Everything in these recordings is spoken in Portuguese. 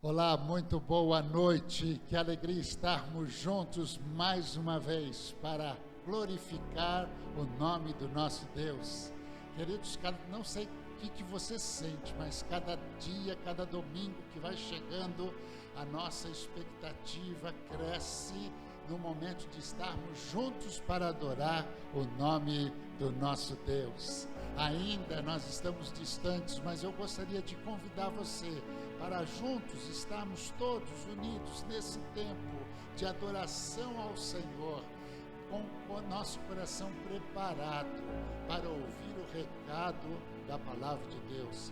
Olá, muito boa noite, que alegria estarmos juntos mais uma vez para glorificar o nome do nosso Deus. Queridos, não sei o que você sente, mas cada dia, cada domingo que vai chegando, a nossa expectativa cresce no momento de estarmos juntos para adorar o nome do nosso Deus. Ainda nós estamos distantes, mas eu gostaria de convidar você para juntos estarmos todos unidos nesse tempo de adoração ao Senhor, com o nosso coração preparado para ouvir o recado da palavra de Deus.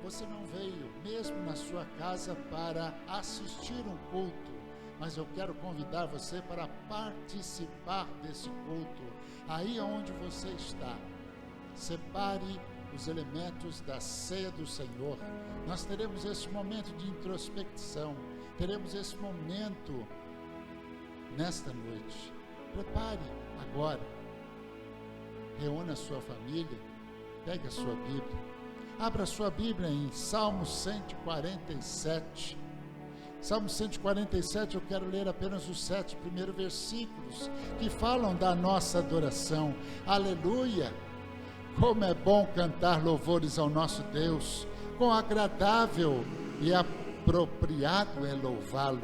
Você não veio mesmo na sua casa para assistir um culto, mas eu quero convidar você para participar desse culto, aí onde você está. Separe os elementos da ceia do Senhor. Nós teremos esse momento de introspecção, teremos esse momento nesta noite. Prepare agora, reúna a sua família, pegue a sua Bíblia, abra a sua Bíblia em Salmo 147. Salmo 147, eu quero ler apenas os 7 primeiros versículos que falam da nossa adoração. Aleluia! Como é bom cantar louvores ao nosso Deus, quão agradável e apropriado é louvá-lo.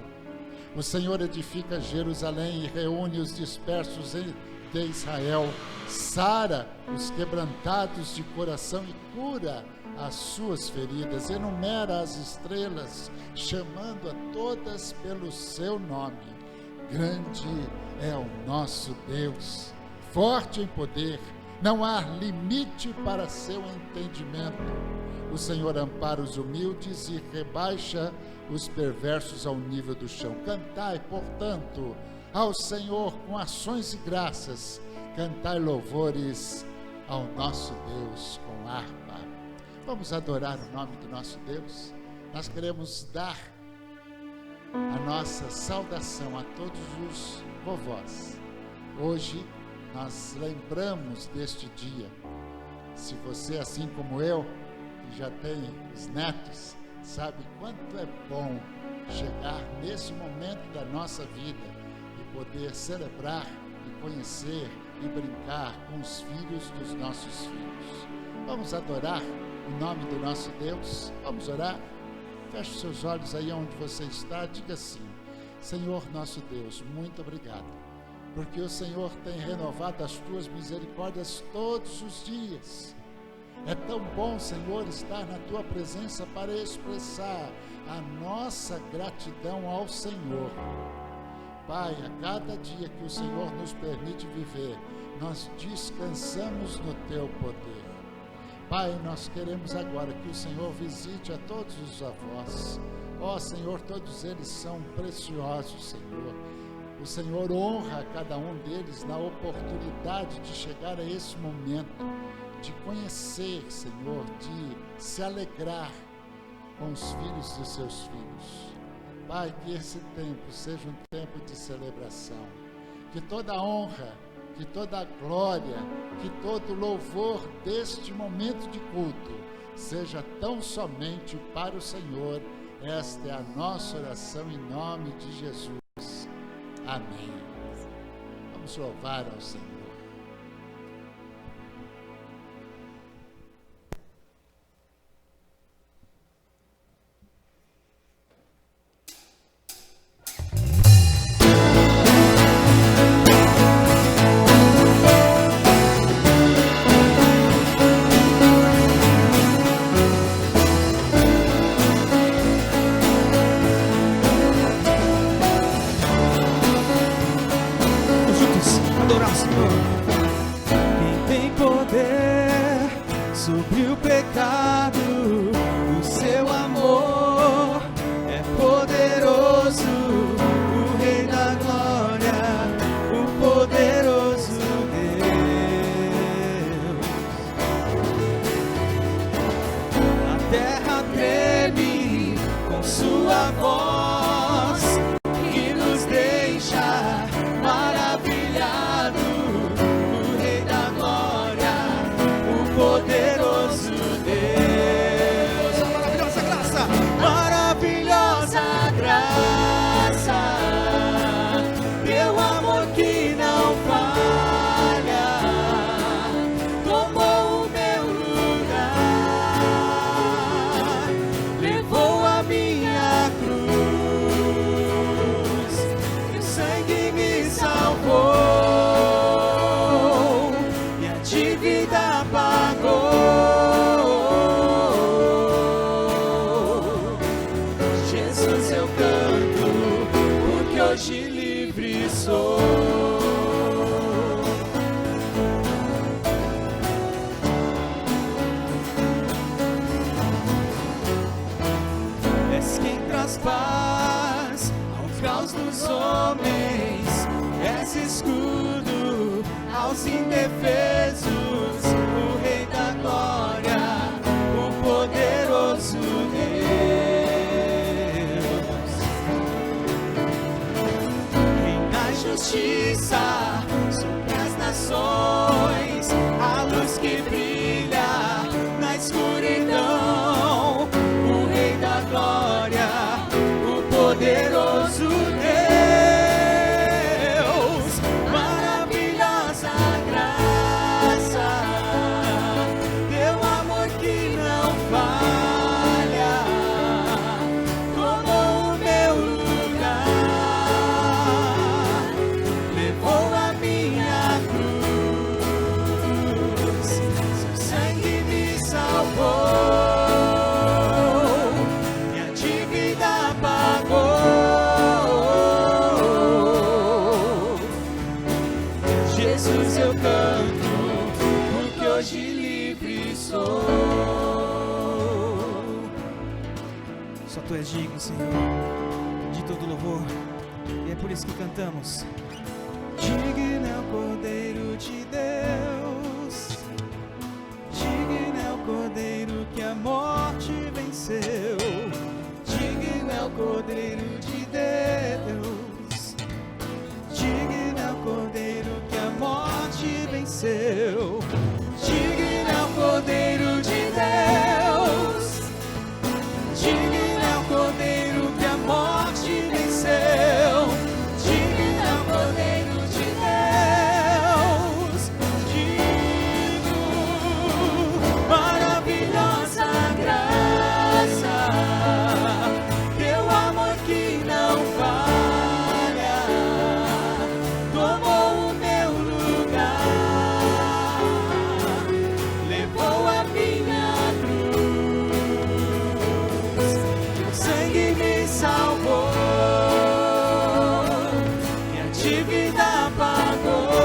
O Senhor edifica Jerusalém e reúne os dispersos de Israel, sara os quebrantados de coração e cura as suas feridas, enumera as estrelas, chamando a todas pelo seu nome. Grande é o nosso Deus, forte em poder, não há limite para seu entendimento. O Senhor ampara os humildes e rebaixa os perversos ao nível do chão. Cantai, portanto, ao Senhor com ações e graças. Cantai louvores ao nosso Deus com harpa. Vamos adorar o nome do nosso Deus. Nós queremos dar a nossa saudação a todos os vovós. Hoje nós lembramos deste dia. Se você, assim como eu, que já tem os netos, sabe quanto é bom chegar nesse momento da nossa vida e poder celebrar e conhecer e brincar com os filhos dos nossos filhos. Vamos adorar o nome do nosso Deus? Vamos orar? Feche os seus olhos aí onde você está, diga assim: Senhor nosso Deus, muito obrigado, porque o Senhor tem renovado as tuas misericórdias todos os dias. É tão bom, Senhor, estar na tua presença para expressar a nossa gratidão ao Senhor. Pai, a cada dia que o Senhor nos permite viver, nós descansamos no teu poder. Pai, nós queremos agora que o Senhor visite a todos os avós. Ó Senhor, todos eles são preciosos, Senhor. O Senhor honra cada um deles na oportunidade de chegar a esse momento, de conhecer, Senhor, de se alegrar com os filhos dos seus filhos. Pai, que esse tempo seja um tempo de celebração, que toda a honra, que toda a glória, que todo o louvor deste momento de culto seja tão somente para o Senhor. Esta é a nossa oração em nome de Jesus. Amém. Vamos louvar ao Senhor. Maravilhosa sou. És quem traz paz ao caos dos homens, és escudo aos indefesos, o Rei da Glória, o poderoso Deus. Reina a justiça sobre as nações, a luz que brilha na escuridão, o Rei da Glória, o poderoso Deus. Maravilhosa graça, teu amor que não falha, tomou o meu lugar, levou a minha cruz, seu sangue me salvou, minha dívida pagou. Jesus, eu canto, porque hoje livre sou. Só tu és digno, Senhor, de todo louvor, e é por isso que cantamos. Digno é o Cordeiro de Deus, digno é o Cordeiro que a morte venceu, digno é o Cordeiro de Deus, digno é o Cordeiro que a morte venceu, digno é o Cordeiro de Deus, digno é o Cordeiro que a morte venceu, digno é o Cordeiro de Deus, digno, maravilhosa graça, teu amor que não falha, tomou o meu lugar, levou a minha cruz, sangue me salvou, minha dívida pagou.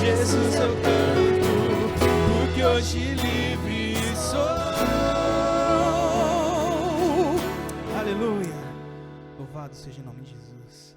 Jesus, eu canto, porque hoje livre sou. Aleluia, louvado seja o nome de Jesus.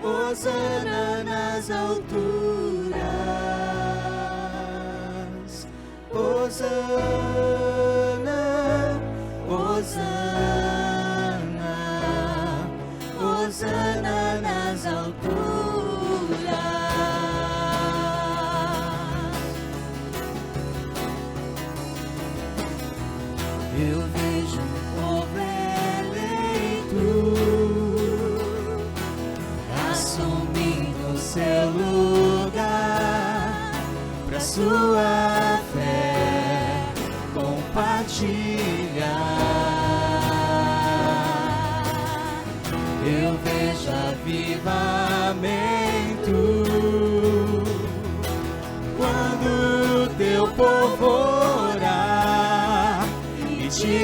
Hosana nas alturas, Hosana, Hosana, Hosana nas alturas. Eu vejo um povo eleito assumindo seu lugar, pra sua fé compartilhar. Eu vejo avivamento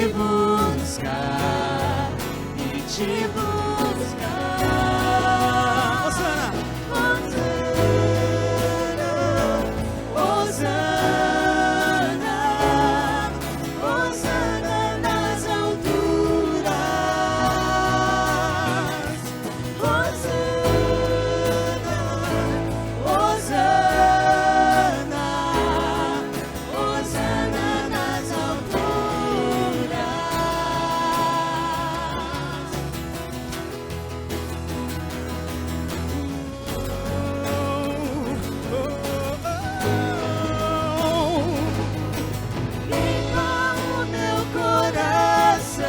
buscar, e te buscar. Hosana, Hosana, Hosana, Hosana nas alturas. Hosana, Hosana, Hosana nas alturas. Limpa o meu coração,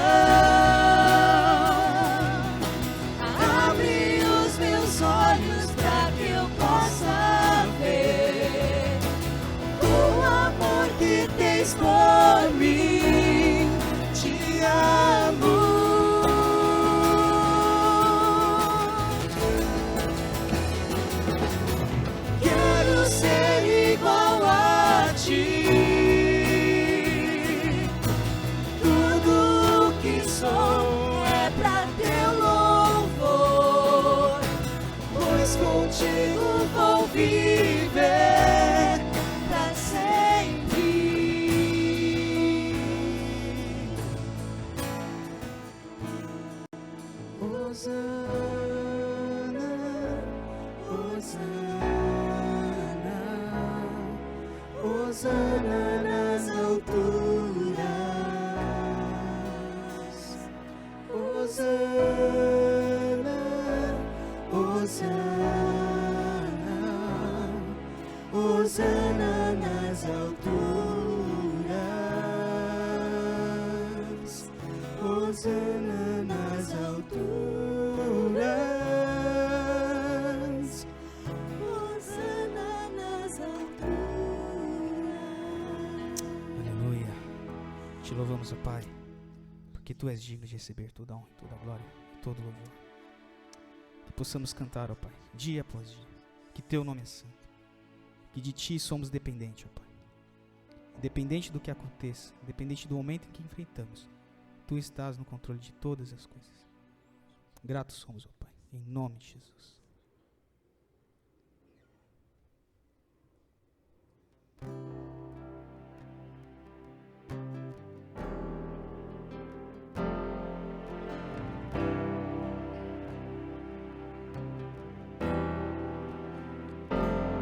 abre os meus olhos para que eu possa ver o amor que tens por mim. Te amo. Quero ser igual a ti. Tudo o que sou é pra teu louvor, pois contigo vou viver pra sempre. Hosana, Hosana, Hosana nas alturas. Hosana, Hosana, Hosana nas alturas. Hosana nas alturas. Hosana nas alturas. Aleluia. Te louvamos, ó Pai, porque Tu és digno de receber toda a honra, toda a glória, todo o louvor. Que possamos cantar, ó Pai, dia após dia, que Teu nome é santo, que de Ti somos dependentes, ó Pai. Independente do que aconteça, independente do momento em que enfrentamos, Tu estás no controle de todas as coisas. Gratos somos, ó Pai, em nome de Jesus.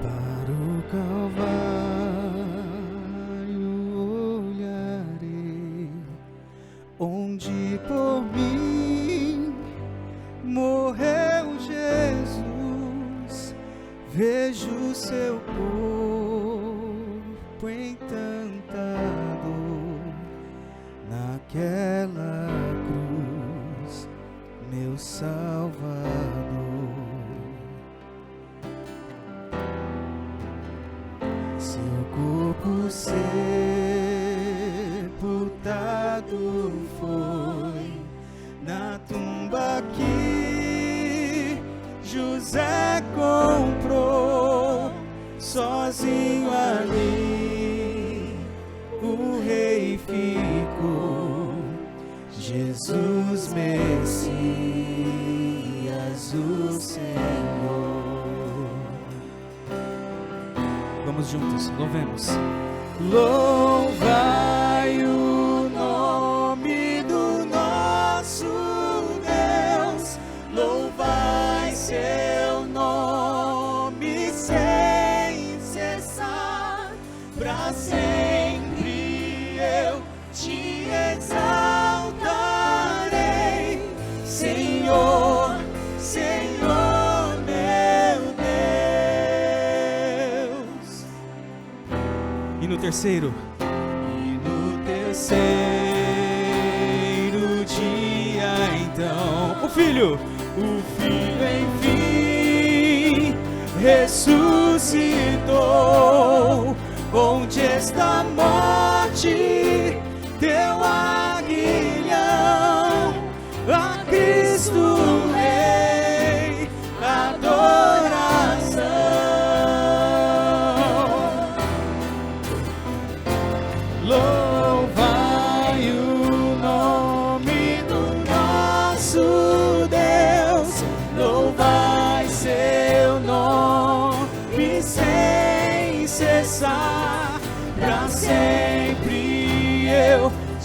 Para o Calvário olharei, onde por mim morreu Jesus. Vejo seu corpo em tanta dor, naquela cruz, meu Salvador. Seu corpo sepultado foi na tumba que José comprou. Sozinho ali o rei ficou, Jesus Messias, o Senhor. Vamos juntos, louvemos. Louvai o nome do nosso Deus, louvai seu nome sem cessar, pra sempre eu te exaltarei, Senhor, Senhor meu Deus. E no terceiro dia então o Filho enfim ressuscitou. Onde está a morte, teu aguilhão? A Cristo Rei, adoração. Louvai o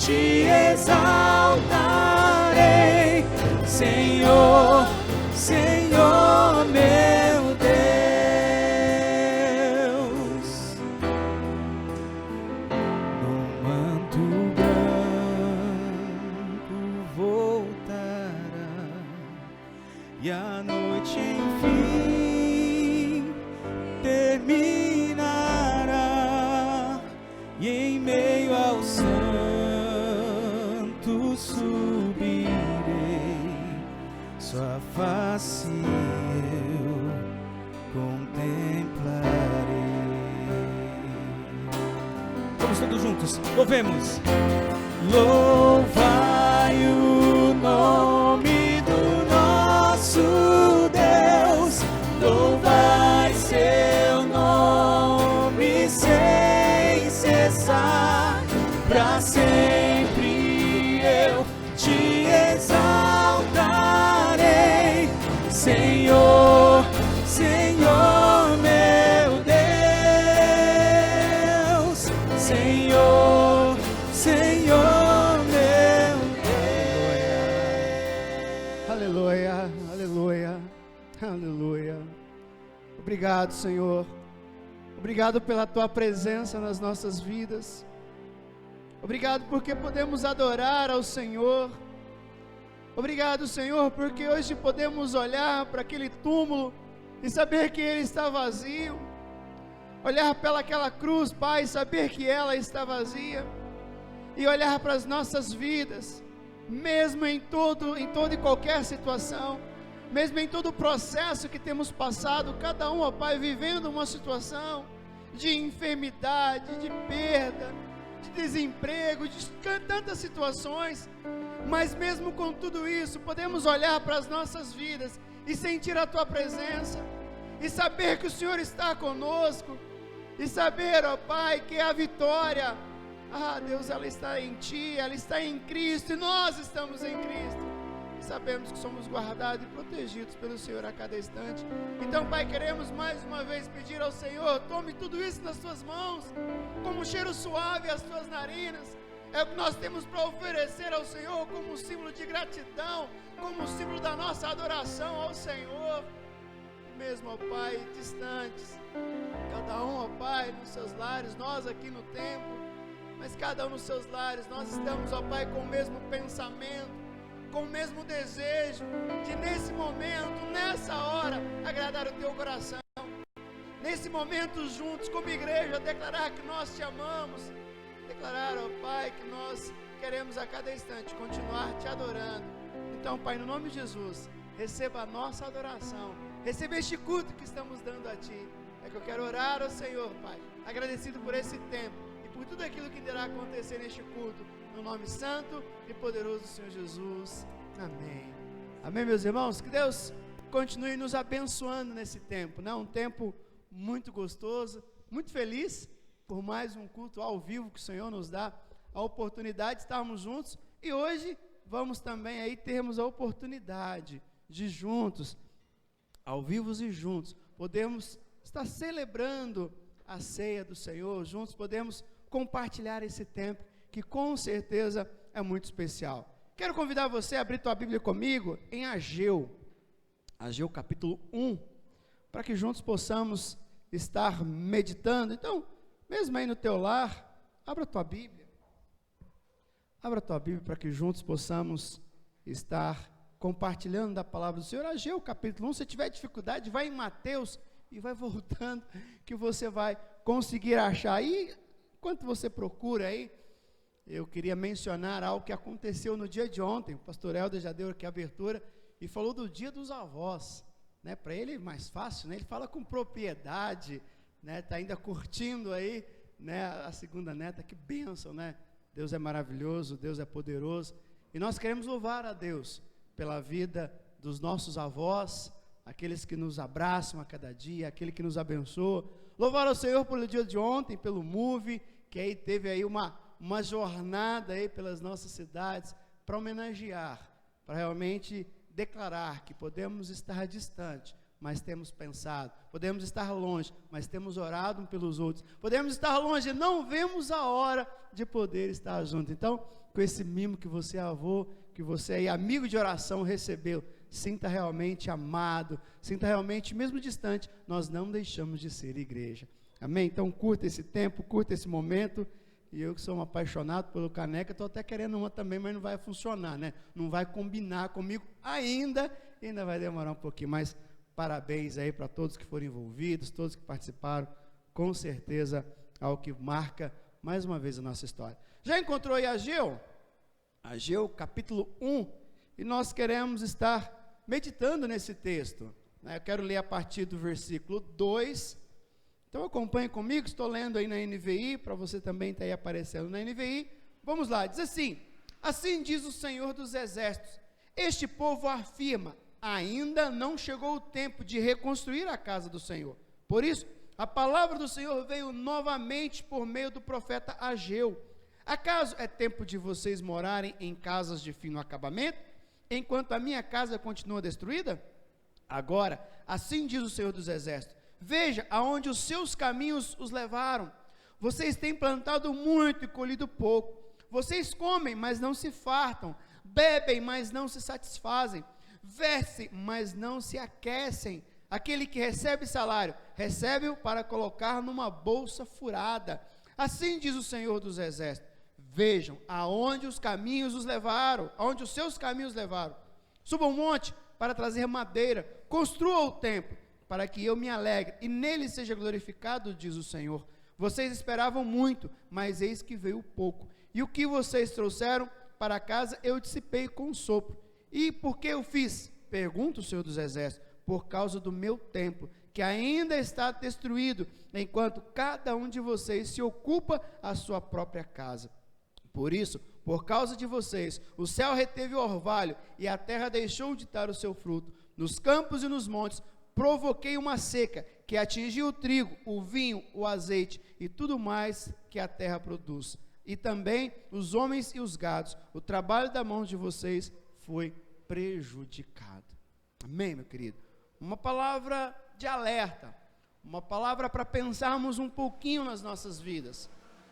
te exaltarei, Senhor, Senhor meu Deus. No manto branco voltará, e a noite enfim terminará, e em meio ao santo subirei, sua face eu contemplarei. Vamos todos juntos, louvemos. Louvai o nome do nosso Deus, louvai seu nome sem cessar, pra sempre eu te exaltarei, Senhor, Senhor meu Deus, Senhor, Senhor meu Deus. Aleluia, aleluia, aleluia. Obrigado, Senhor. Obrigado pela Tua presença nas nossas vidas. Obrigado porque podemos adorar ao Senhor. Obrigado, Senhor, porque hoje podemos olhar para aquele túmulo e saber que ele está vazio. Olhar pelaquela cruz, Pai, e saber que ela está vazia. E olhar para as nossas vidas, mesmo em toda e qualquer situação, mesmo em todo o processo que temos passado, cada um, ó Pai, vivendo uma situação de enfermidade, de perda, de desemprego, de tantas situações, mas mesmo com tudo isso, podemos olhar para as nossas vidas e sentir a Tua presença, e saber que o Senhor está conosco, e saber, ó Pai, que a vitória, Deus, ela está em Ti, ela está em Cristo, e nós estamos em Cristo. Sabemos que somos guardados e protegidos pelo Senhor a cada instante. Então, Pai, queremos mais uma vez pedir ao Senhor, tome tudo isso nas Tuas mãos, como um cheiro suave às Tuas narinas. É o que nós temos para oferecer ao Senhor, como um símbolo de gratidão, como um símbolo da nossa adoração ao Senhor. Mesmo, ó Pai, distantes, cada um, ó Pai, nos seus lares, nós aqui no templo, mas cada um nos seus lares, nós estamos, ó Pai, com o mesmo pensamento, com o mesmo desejo de nesse momento, nessa hora, agradar o Teu coração. Nesse momento juntos como igreja, declarar que nós Te amamos, declarar, ó Pai, que nós queremos a cada instante continuar Te adorando. Então, Pai, no nome de Jesus, receba a nossa adoração, receba este culto que estamos dando a Ti. É que eu quero orar ao Senhor, Pai, agradecido por esse tempo e por tudo aquilo que irá acontecer neste culto, no nome santo e poderoso do Senhor Jesus. Amém. Amém, meus irmãos? Que Deus continue nos abençoando nesse tempo, né? Um tempo muito gostoso, muito feliz por mais um culto ao vivo que o Senhor nos dá a oportunidade de estarmos juntos. E hoje vamos também aí termos a oportunidade de juntos, ao vivo e juntos, podemos estar celebrando a ceia do Senhor, juntos podemos compartilhar esse tempo que com certeza é muito especial. Quero convidar você a abrir tua Bíblia comigo em Ageu capítulo 1, para que juntos possamos estar meditando. Então, mesmo aí no teu lar, abra tua Bíblia para que juntos possamos estar compartilhando da palavra do Senhor. Ageu capítulo 1, se tiver dificuldade, vai em Mateus e vai voltando, que você vai conseguir achar. Aí, enquanto você procura aí, eu queria mencionar algo que aconteceu no dia de ontem. O pastor Helder já deu aqui a abertura e falou do dia dos avós, né? Para ele é mais fácil, né? Ele fala com propriedade, né? Está ainda curtindo aí, né? A segunda neta, que bênção, né? Deus é maravilhoso, Deus é poderoso, e nós queremos louvar a Deus pela vida dos nossos avós, aqueles que nos abraçam a cada dia, aquele que nos abençoa. Louvar ao Senhor pelo dia de ontem, pelo Move, que aí teve aí uma jornada aí pelas nossas cidades, para homenagear, para realmente declarar que podemos estar distante, mas temos pensado, podemos estar longe, mas temos orado um pelos outros, podemos estar longe e não vemos a hora de poder estar junto. Então, com esse mimo que você é avô, que você é amigo de oração recebeu. Sinta realmente amado, sinta realmente, mesmo distante, nós não deixamos de ser igreja. Amém? Então curta esse tempo, curta esse momento. E eu que sou um apaixonado pelo caneca, estou até querendo uma também, mas não vai funcionar, né? Não vai combinar comigo ainda vai demorar um pouquinho, mas parabéns aí para todos que foram envolvidos, todos que participaram, com certeza algo que marca mais uma vez a nossa história. Já encontrou aí Ageu? Ageu capítulo 1, e nós queremos estar meditando nesse texto, né? Eu quero ler a partir do versículo 2, então acompanhe comigo, estou lendo aí na NVI, para você também estar aí aparecendo na NVI, vamos lá, diz assim: assim diz o Senhor dos Exércitos, este povo afirma, ainda não chegou o tempo de reconstruir a casa do Senhor, por isso, a palavra do Senhor veio novamente por meio do profeta Ageu, acaso é tempo de vocês morarem em casas de fino acabamento, enquanto a minha casa continua destruída? Agora, assim diz o Senhor dos Exércitos, veja aonde os seus caminhos os levaram, vocês têm plantado muito e colhido pouco, vocês comem, mas não se fartam, bebem, mas não se satisfazem, vestem, mas não se aquecem, aquele que recebe salário, recebe-o para colocar numa bolsa furada, assim diz o Senhor dos Exércitos, vejam aonde os caminhos os levaram, aonde os seus caminhos levaram, suba um monte para trazer madeira, construa o templo, para que eu me alegre, e nele seja glorificado, diz o Senhor, vocês esperavam muito, mas eis que veio pouco, e o que vocês trouxeram para casa, eu dissipei com um sopro, e por que eu fiz? Pergunta o Senhor dos Exércitos, por causa do meu templo, que ainda está destruído, enquanto cada um de vocês se ocupa a sua própria casa, por isso, por causa de vocês, o céu reteve o orvalho, e a terra deixou de dar o seu fruto, nos campos e nos montes, provoquei uma seca, que atingiu o trigo, o vinho, o azeite, e tudo mais que a terra produz, e também os homens e os gados, o trabalho da mão de vocês foi prejudicado. Amém, meu querido? Uma palavra de alerta, uma palavra para pensarmos um pouquinho nas nossas vidas,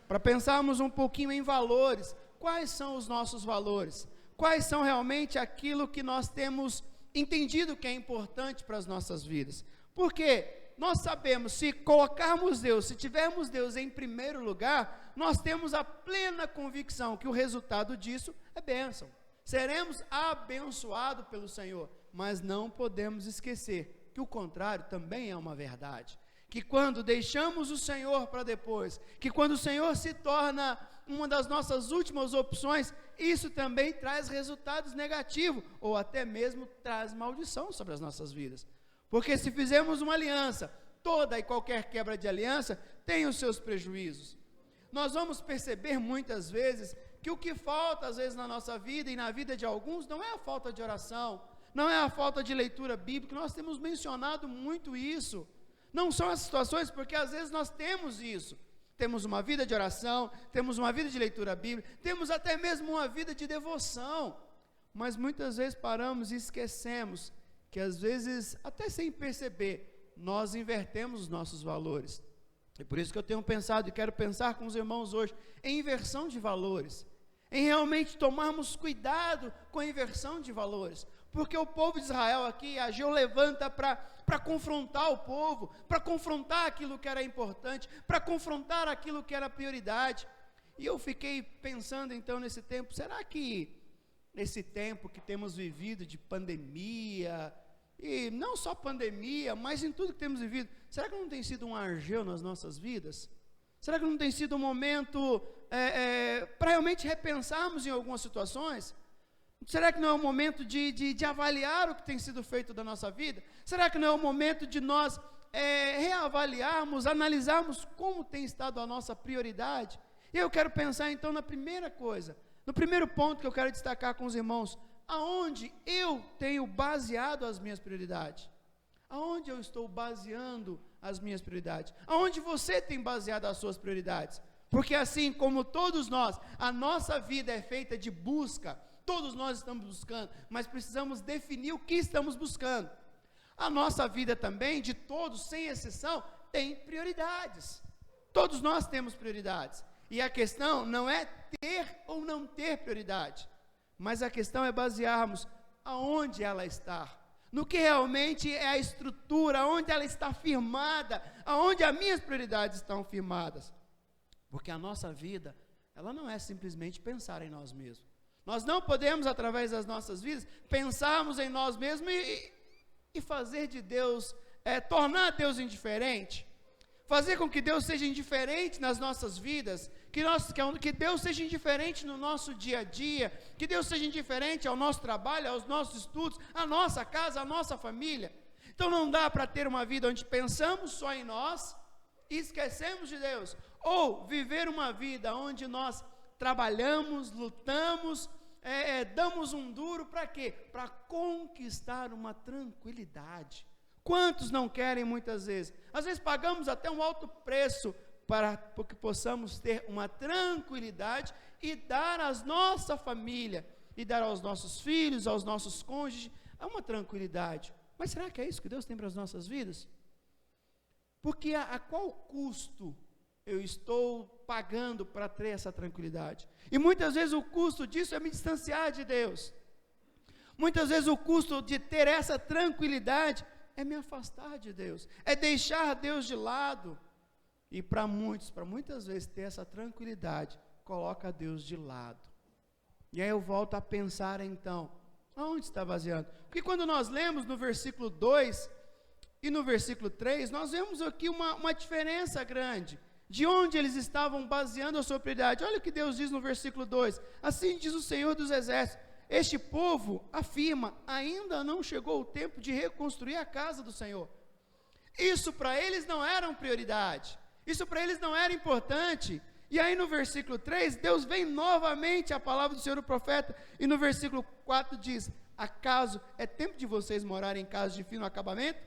para pensarmos um pouquinho em valores. Quais são os nossos valores? Quais são realmente aquilo que nós temos entendido que é importante para as nossas vidas? Porque nós sabemos, se colocarmos Deus, se tivermos Deus em primeiro lugar, nós temos a plena convicção que o resultado disso é bênção. Seremos abençoados pelo Senhor, mas não podemos esquecer que o contrário também é uma verdade. Que quando deixamos o Senhor para depois, que quando o Senhor se torna uma das nossas últimas opções, isso também traz resultados negativos, ou até mesmo traz maldição sobre as nossas vidas. Porque se fizermos uma aliança, toda e qualquer quebra de aliança tem os seus prejuízos. Nós vamos perceber muitas vezes que o que falta às vezes na nossa vida e na vida de alguns não é a falta de oração, não é a falta de leitura bíblica, nós temos mencionado muito isso. Não são as situações, porque às vezes nós temos isso, temos uma vida de oração, temos uma vida de leitura bíblica, temos até mesmo uma vida de devoção, mas muitas vezes paramos e esquecemos que às vezes, até sem perceber, nós invertemos os nossos valores. É por isso que eu tenho pensado e quero pensar com os irmãos hoje em inversão de valores, em realmente tomarmos cuidado com a inversão de valores, porque o povo de Israel aqui, Ageu levanta para confrontar o povo, para confrontar aquilo que era importante, para confrontar aquilo que era prioridade. E eu fiquei pensando então nesse tempo, será que nesse tempo que temos vivido de pandemia, e não só pandemia, mas em tudo que temos vivido, será que não tem sido um Ageu nas nossas vidas? Será que não tem sido um momento para realmente repensarmos em algumas situações? Será que não é o momento de avaliar o que tem sido feito da nossa vida? Será que não é o momento de nós reavaliarmos, analisarmos como tem estado a nossa prioridade? E eu quero pensar então na primeira coisa, no primeiro ponto que eu quero destacar com os irmãos, aonde eu tenho baseado as minhas prioridades? Aonde eu estou baseando as minhas prioridades? Aonde você tem baseado as suas prioridades? Porque assim como todos nós, a nossa vida é feita de busca, todos nós estamos buscando, mas precisamos definir o que estamos buscando. A nossa vida também, de todos, sem exceção, tem prioridades. Todos nós temos prioridades. E a questão não é ter ou não ter prioridade, mas a questão é basearmos aonde ela está, no que realmente é a estrutura, aonde ela está firmada, aonde as minhas prioridades estão firmadas. Porque a nossa vida, ela não é simplesmente pensar em nós mesmos. Nós não podemos, através das nossas vidas, pensarmos em nós mesmos e fazer de Deus, tornar Deus indiferente, fazer com que Deus seja indiferente nas nossas vidas, que Deus seja indiferente no nosso dia a dia, que Deus seja indiferente ao nosso trabalho, aos nossos estudos, à nossa casa, à nossa família. Então não dá para ter uma vida onde pensamos só em nós e esquecemos de Deus, ou viver uma vida onde nós trabalhamos, lutamos, damos um duro para quê? Para conquistar uma tranquilidade. Quantos não querem muitas vezes? Às vezes pagamos até um alto preço para que possamos ter uma tranquilidade e dar à nossa família, e dar aos nossos filhos, aos nossos cônjuges, uma tranquilidade. Mas será que é isso que Deus tem para as nossas vidas? Porque a qual custo eu estou pagando para ter essa tranquilidade? E muitas vezes o custo disso é me distanciar de Deus. Muitas vezes o custo de ter essa tranquilidade é me afastar de Deus, é deixar Deus de lado. E para muitas vezes ter essa tranquilidade, coloca Deus de lado. E aí eu volto a pensar então, aonde está baseando? Porque quando nós lemos no versículo 2 e no versículo 3, nós vemos aqui uma diferença grande, de onde eles estavam baseando a sua prioridade. Olha o que Deus diz no versículo 2, assim diz o Senhor dos Exércitos, este povo afirma, ainda não chegou o tempo de reconstruir a casa do Senhor. Isso para eles não era uma prioridade, isso para eles não era importante. E aí no versículo 3, Deus vem novamente a palavra do Senhor, o profeta, e no versículo 4 diz, acaso é tempo de vocês morarem em casas de fino acabamento,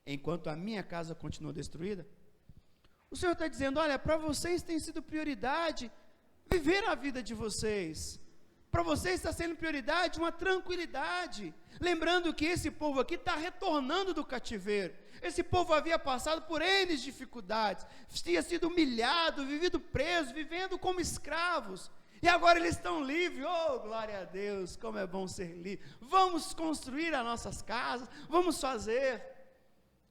enquanto a minha casa continua destruída? O Senhor está dizendo, olha, para vocês tem sido prioridade viver a vida de vocês, para vocês está sendo prioridade uma tranquilidade, lembrando que esse povo aqui está retornando do cativeiro, esse povo havia passado por N dificuldades, tinha sido humilhado, vivido preso, vivendo como escravos, e agora eles estão livres. Oh, glória a Deus, como é bom ser livre, vamos construir as nossas casas, vamos fazer.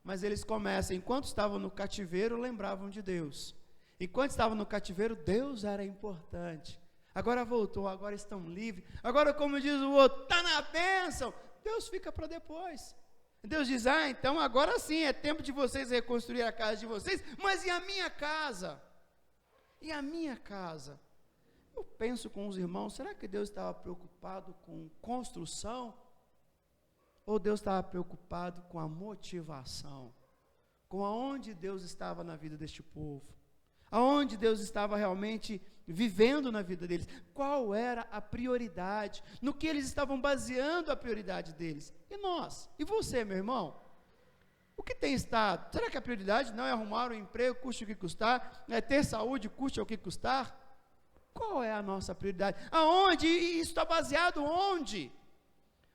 Mas eles começam, enquanto estavam no cativeiro, lembravam de Deus, enquanto estavam no cativeiro, Deus era importante, agora voltou, agora estão livres, agora como diz o outro, está na bênção, Deus fica para depois. Deus diz, então agora sim, é tempo de vocês reconstruir a casa de vocês, mas e a minha casa? E a minha casa? Eu penso com os irmãos, será que Deus estava preocupado com construção? Ou Deus estava preocupado com a motivação? Com aonde Deus estava na vida deste povo? Aonde Deus estava realmente vivendo na vida deles? Qual era a prioridade? No que eles estavam baseando a prioridade deles? E nós? E você, meu irmão? O que tem estado? Será que a prioridade não é arrumar um emprego, custe o que custar? É ter saúde, custe o que custar? Qual é a nossa prioridade? Aonde? E isso está baseado onde?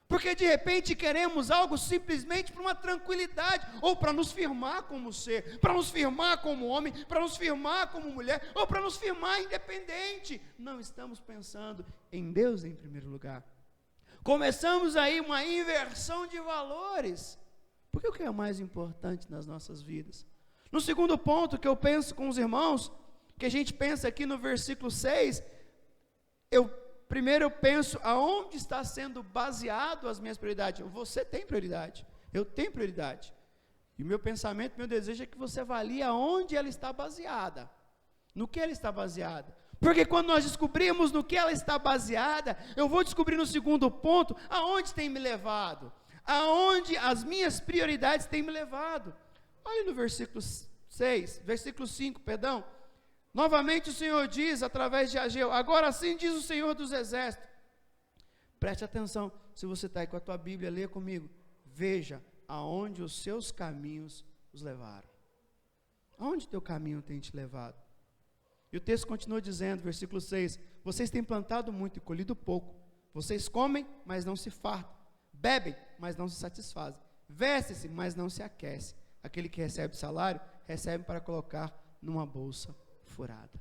Porque de repente queremos algo simplesmente para uma tranquilidade, ou para nos firmar como ser, para nos firmar como homem, para nos firmar como mulher, ou para nos firmar independente. Não estamos pensando em Deus em primeiro lugar. Começamos aí uma inversão de valores. Porque o que é mais importante nas nossas vidas? No segundo ponto que eu penso com os irmãos, que a gente pensa aqui no versículo 6, primeiro eu penso aonde está sendo baseado as minhas prioridades. Você tem prioridade, eu tenho prioridade. E o meu pensamento, meu desejo é que você avalie aonde ela está baseada. No que ela está baseada. Porque quando nós descobrimos no que ela está baseada, eu vou descobrir no segundo ponto, aonde tem me levado. Aonde as minhas prioridades têm me levado. Olha no versículo 5, perdão. Novamente o Senhor diz, através de Ageu, agora sim diz o Senhor dos Exércitos. Preste atenção, se você está aí com a tua Bíblia, leia comigo. Veja aonde os seus caminhos os levaram. Aonde teu caminho tem te levado? E o texto continua dizendo, versículo 6, vocês têm plantado muito e colhido pouco. Vocês comem, mas não se fartam. Bebem, mas não se satisfazem. Vestem-se, mas não se aquecem. Aquele que recebe salário, recebe para colocar numa bolsa furada.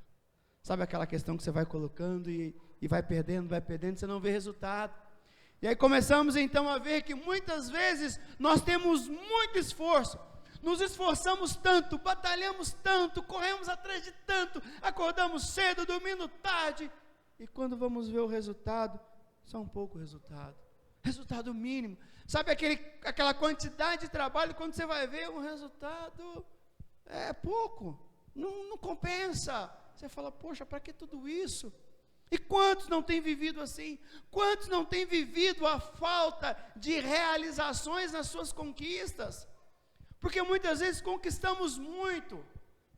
Sabe aquela questão que você vai colocando e vai perdendo, você não vê resultado. E aí começamos então a ver que muitas vezes nós temos muito esforço, nos esforçamos tanto, batalhamos tanto, corremos atrás de tanto, acordamos cedo, dormindo tarde, e quando vamos ver o resultado, só um pouco resultado mínimo. Sabe aquela quantidade de trabalho, quando você vai ver o resultado é pouco, não compensa. Você fala, poxa, para que tudo isso? E quantos não têm vivido assim? Quantos não têm vivido a falta de realizações nas suas conquistas? Porque muitas vezes conquistamos muito,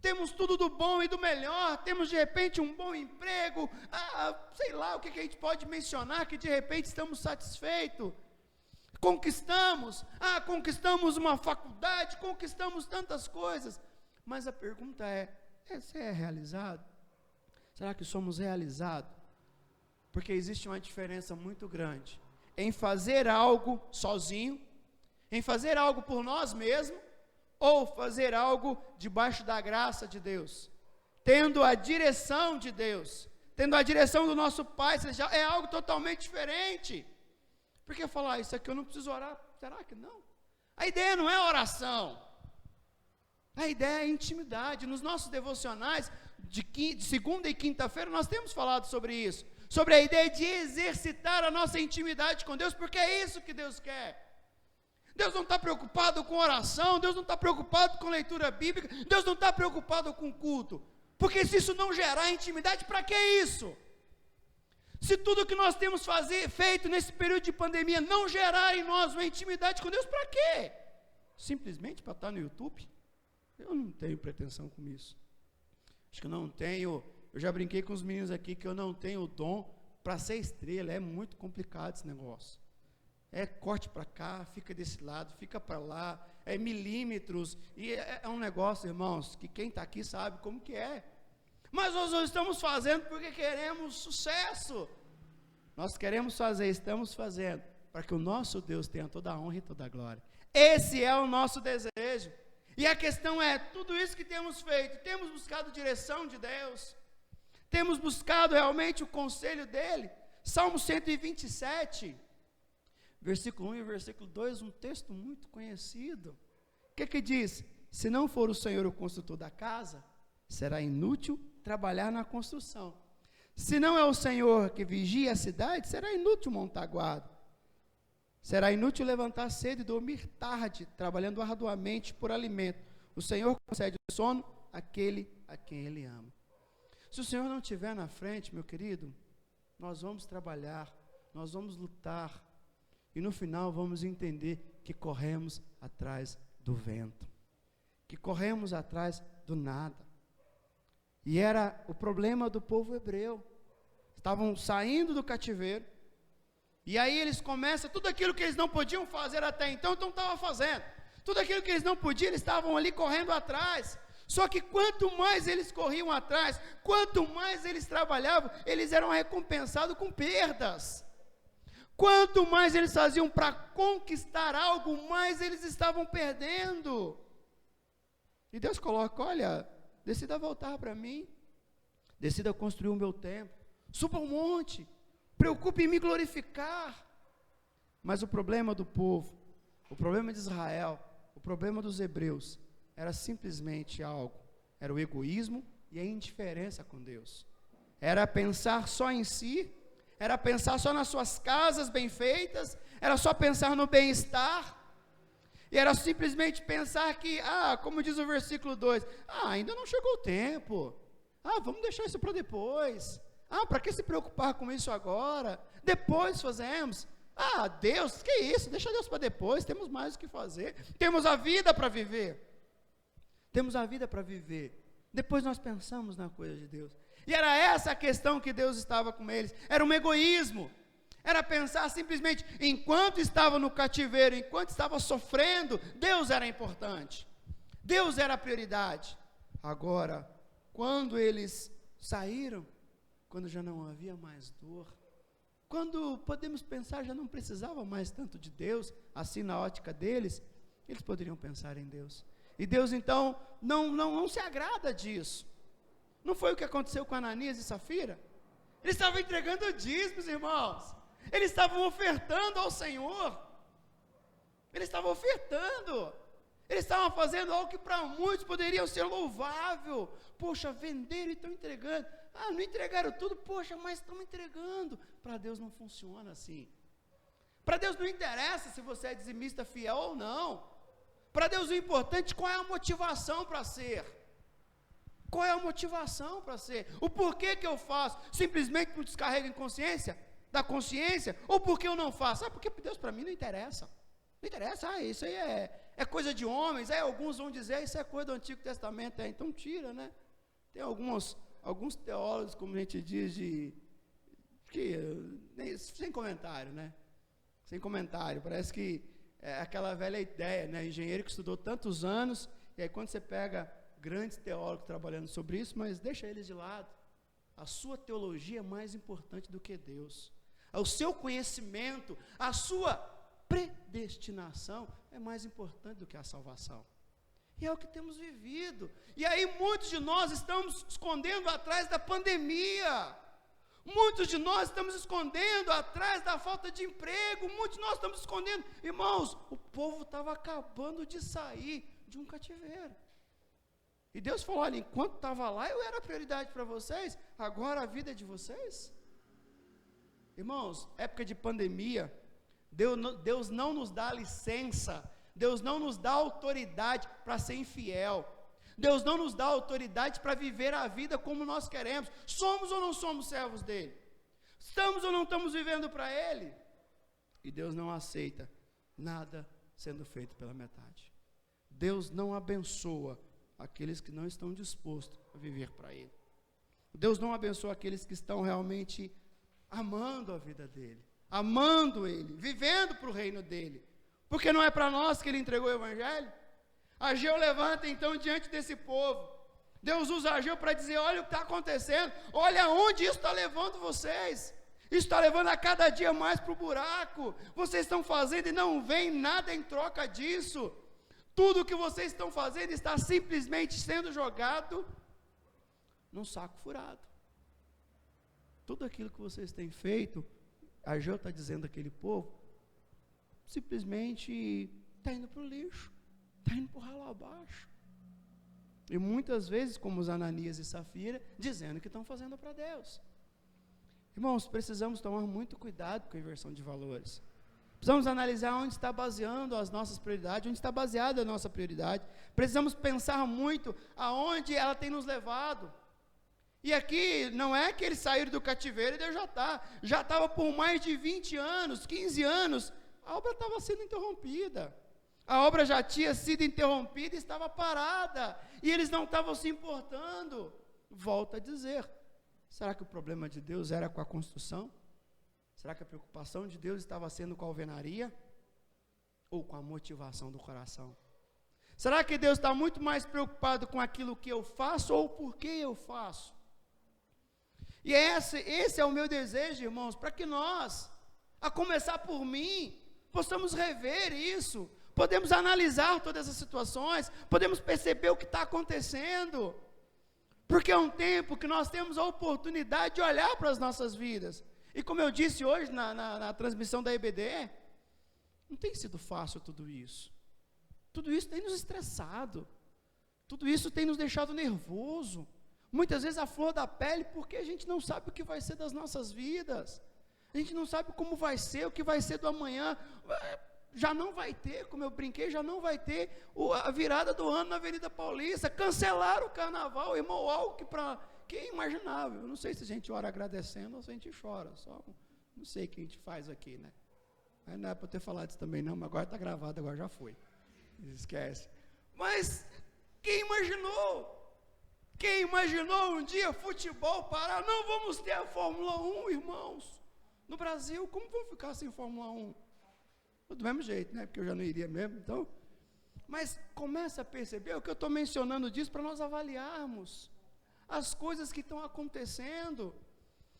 temos tudo do bom e do melhor, temos de repente um bom emprego, sei lá o que a gente pode mencionar, que de repente estamos satisfeitos. Conquistamos uma faculdade, conquistamos tantas coisas, mas a pergunta você é realizado? Será que somos realizados? Porque existe uma diferença muito grande em fazer algo sozinho, em fazer algo por nós mesmos, ou fazer algo debaixo da graça de Deus, tendo a direção de Deus, tendo a direção do nosso Pai. É algo totalmente diferente. Porque falar, isso aqui eu não preciso orar, será que não? A ideia não é oração, a ideia é intimidade. Nos nossos devocionais de segunda e quinta-feira nós temos falado sobre isso, sobre a ideia de exercitar a nossa intimidade com Deus, porque é isso que Deus quer. Deus não está preocupado com oração, Deus não está preocupado com leitura bíblica, Deus não está preocupado com culto, porque se isso não gerar intimidade, para que isso? Se tudo que nós temos feito nesse período de pandemia não gerar em nós uma intimidade com Deus, para quê? Simplesmente para estar no YouTube? Eu não tenho pretensão com isso. Acho que eu não tenho. Eu já brinquei com os meninos aqui que eu não tenho o dom para ser estrela. É muito complicado esse negócio. É corte para cá, fica desse lado, fica para lá, é milímetros, e é um negócio, irmãos, que quem está aqui sabe como que é. Mas nós não estamos fazendo porque queremos sucesso. Nós queremos fazer, estamos fazendo, para que o nosso Deus tenha toda a honra e toda a glória. Esse é o nosso desejo. E a questão é, tudo isso que temos feito, temos buscado direção de Deus? Temos buscado realmente o conselho dEle? Salmo 127, versículo 1 e versículo 2, um texto muito conhecido. O que diz? Se não for o Senhor o construtor da casa, será inútil trabalhar na construção. Se não é o Senhor que vigia a cidade, será inútil montar guarda. Será inútil levantar cedo e dormir tarde, trabalhando arduamente por alimento. O Senhor concede o sono àquele a quem Ele ama. Se o Senhor não estiver na frente, meu querido, nós vamos trabalhar, nós vamos lutar, e no final vamos entender que corremos atrás do vento, que corremos atrás do nada. E era o problema do povo hebreu. Estavam saindo do cativeiro, e aí eles começam, tudo aquilo que eles não podiam fazer até então estavam fazendo. Tudo aquilo que eles não podiam, eles estavam ali correndo atrás. Só que quanto mais eles corriam atrás, quanto mais eles trabalhavam, eles eram recompensados com perdas. Quanto mais eles faziam para conquistar algo, mais eles estavam perdendo. E Deus coloca, olha, decida voltar para mim, decida construir o meu templo, suba ao monte, preocupe em me glorificar. Mas o problema do povo, o problema de Israel, o problema dos hebreus, era simplesmente algo, era o egoísmo e a indiferença com Deus. Era pensar só em si, era pensar só nas suas casas bem feitas, era só pensar no bem-estar, e era simplesmente pensar que, como diz o versículo 2, ainda não chegou o tempo, vamos deixar isso para depois, para que se preocupar com isso agora, depois fazemos, Deus, que isso, deixa Deus para depois, temos mais o que fazer, temos a vida para viver, depois nós pensamos na coisa de Deus. E era essa a questão que Deus estava com eles, era um egoísmo, era pensar simplesmente, enquanto estava no cativeiro, enquanto estava sofrendo, Deus era importante, Deus era a prioridade. Agora, quando eles saíram, quando já não havia mais dor, quando podemos pensar, já não precisava mais tanto de Deus, assim na ótica deles, eles poderiam pensar em Deus. E Deus então não se agrada disso. Não foi o que aconteceu com Ananias e Safira? Eles estavam entregando dízimos, irmãos. Eles estavam ofertando ao Senhor. Eles estavam ofertando. Eles estavam fazendo algo que para muitos poderiam ser louvável. Poxa, venderam e estão entregando. Ah, não entregaram tudo, poxa, mas estão entregando. Para Deus não funciona assim. Para Deus não interessa se você é dizimista fiel ou não. Para Deus o importante é qual é a motivação para ser. Qual é a motivação para ser? O porquê que eu faço? Simplesmente por descarrego em consciência? Da consciência? Ou porque eu não faço? Ah, porque Deus para mim não interessa. Não interessa, isso aí é coisa de homens. Alguns vão dizer, isso é coisa do Antigo Testamento. Então tira, né? Tem alguns teólogos, como a gente diz, sem comentário, né? Sem comentário. Parece que é aquela velha ideia, né? Engenheiro que estudou tantos anos, e aí quando você pega grandes teólogos trabalhando sobre isso, mas deixa eles de lado. A sua teologia é mais importante do que Deus. O seu conhecimento, a sua predestinação é mais importante do que a salvação. E é o que temos vivido. E aí muitos de nós estamos escondendo atrás da pandemia. Muitos de nós estamos escondendo atrás da falta de emprego. Muitos de nós estamos escondendo. Irmãos, o povo estava acabando de sair de um cativeiro. E Deus falou, olha, enquanto estava lá, eu era prioridade para vocês, agora a vida é de vocês. Irmãos, época de pandemia, Deus não nos dá licença, Deus não nos dá autoridade para ser infiel, Deus não nos dá autoridade para viver a vida como nós queremos. Somos ou não somos servos dele? Estamos ou não estamos vivendo para ele? E Deus não aceita nada sendo feito pela metade. Deus não abençoa aqueles que não estão dispostos a viver para ele. Deus não abençoa aqueles que estão realmente amando a vida dele, amando ele, vivendo para o reino dele, porque não é para nós que ele entregou o evangelho. Ageu levanta então diante desse povo. Deus usa Ageu para dizer, olha o que está acontecendo, olha onde isso está levando vocês, isso está levando a cada dia mais para o buraco, vocês estão fazendo e não vem nada em troca disso. Tudo o que vocês estão fazendo está simplesmente sendo jogado num saco furado. Tudo aquilo que vocês têm feito, Ageu está dizendo àquele povo, simplesmente está indo para o lixo, está indo para o ralo abaixo. E muitas vezes, como os Ananias e Safira, dizendo que estão fazendo para Deus. Irmãos, precisamos tomar muito cuidado com a inversão de valores. Precisamos analisar onde está baseando as nossas prioridades, onde está baseada a nossa prioridade. Precisamos pensar muito aonde ela tem nos levado. E aqui, não é que eles saíram do cativeiro e Deus já estava por mais de 20 anos, 15 anos, a obra estava sendo interrompida. A obra já tinha sido interrompida e estava parada, e eles não estavam se importando. Volto a dizer, será que o problema de Deus era com a construção? Será que a preocupação de Deus estava sendo com a alvenaria? Ou com a motivação do coração? Será que Deus está muito mais preocupado com aquilo que eu faço ou por que eu faço? E esse é o meu desejo, irmãos, para que nós, a começar por mim, possamos rever isso, podemos analisar todas as situações, podemos perceber o que está acontecendo, porque é um tempo que nós temos a oportunidade de olhar para as nossas vidas. E como eu disse hoje na transmissão da EBD, não tem sido fácil tudo isso. Tudo isso tem nos estressado. Tudo isso tem nos deixado nervoso. Muitas vezes a flor da pele, porque a gente não sabe o que vai ser das nossas vidas. A gente não sabe como vai ser, o que vai ser do amanhã. Já não vai ter, como eu brinquei, já não vai ter a virada do ano na Avenida Paulista. Cancelaram o carnaval, irmão, algo que é imaginável. Eu não sei se a gente ora agradecendo ou se a gente chora, só não sei o que a gente faz aqui, né? Mas não é para eu ter falado isso também não, mas agora está gravado, agora já foi. Esquece. Mas quem imaginou? Quem imaginou um dia futebol parar? Não vamos ter a Fórmula 1, irmãos. No Brasil, como vamos ficar sem Fórmula 1? Do mesmo jeito, né? Porque eu já não iria mesmo, então. Mas começa a perceber o que eu estou mencionando disso para nós avaliarmos as coisas que estão acontecendo,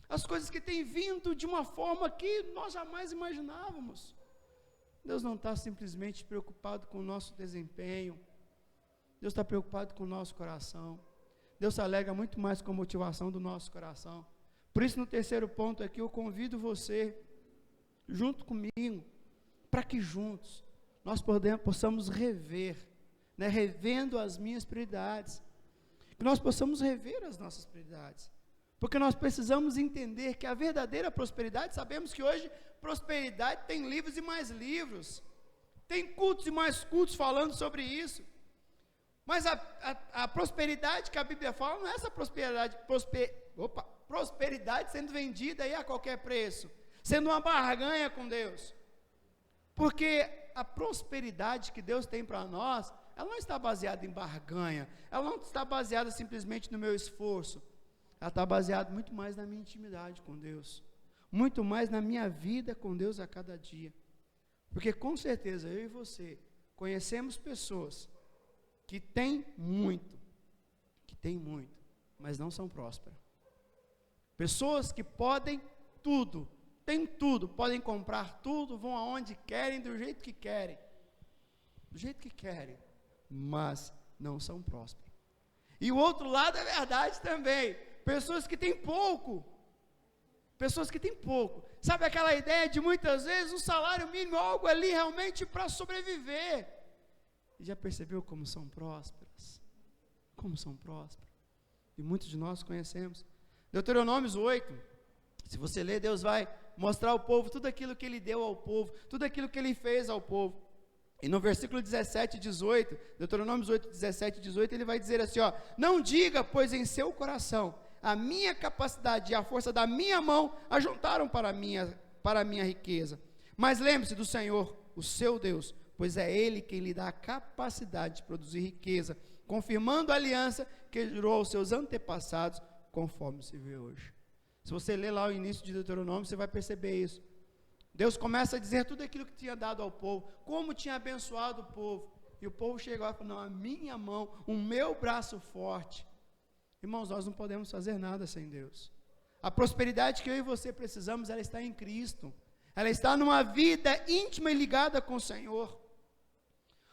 as coisas que têm vindo de uma forma que nós jamais imaginávamos. Deus não está simplesmente preocupado com o nosso desempenho, Deus está preocupado com o nosso coração. Deus se alegra muito mais com a motivação do nosso coração. Por isso, no terceiro ponto aqui, eu convido você, junto comigo, para que juntos nós possamos rever, né, revendo as minhas prioridades, que nós possamos rever as nossas prioridades, porque nós precisamos entender que a verdadeira prosperidade, sabemos que hoje prosperidade tem livros e mais livros, tem cultos e mais cultos falando sobre isso, mas a prosperidade que a Bíblia fala não é essa prosperidade sendo vendida aí a qualquer preço, sendo uma barganha com Deus, porque a prosperidade que Deus tem para nós, ela não está baseada em barganha, ela não está baseada simplesmente no meu esforço, ela está baseada muito mais na minha intimidade com Deus, muito mais na minha vida com Deus a cada dia, porque com certeza eu e você conhecemos pessoas que têm muito, mas não são prósperas, pessoas que podem tudo, têm tudo, podem comprar tudo, vão aonde querem, do jeito que querem, mas não são prósperos. E o outro lado é verdade também, pessoas que têm pouco, sabe aquela ideia de muitas vezes um salário mínimo, algo ali realmente para sobreviver, e já percebeu como são prósperas? E muitos de nós conhecemos. Deuteronômios 8, se você ler, Deus vai mostrar ao povo tudo aquilo que Ele deu ao povo, tudo aquilo que Ele fez ao povo, e no versículo 17 e 18, Deuteronômios 8, 17 e 18, Ele vai dizer assim, não diga, pois em seu coração, a minha capacidade e a força da minha mão ajuntaram para a minha riqueza, mas lembre-se do Senhor, o seu Deus, pois é Ele quem lhe dá a capacidade de produzir riqueza, confirmando a aliança que jurou aos seus antepassados, conforme se vê hoje. Se você ler lá o início de Deuteronômio, você vai perceber isso. Deus começa a dizer tudo aquilo que tinha dado ao povo, como tinha abençoado o povo, e o povo chegou e falou, não, a minha mão, o meu braço forte. Irmãos, nós não podemos fazer nada sem Deus. A prosperidade que eu e você precisamos, ela está em Cristo, ela está numa vida íntima e ligada com o Senhor.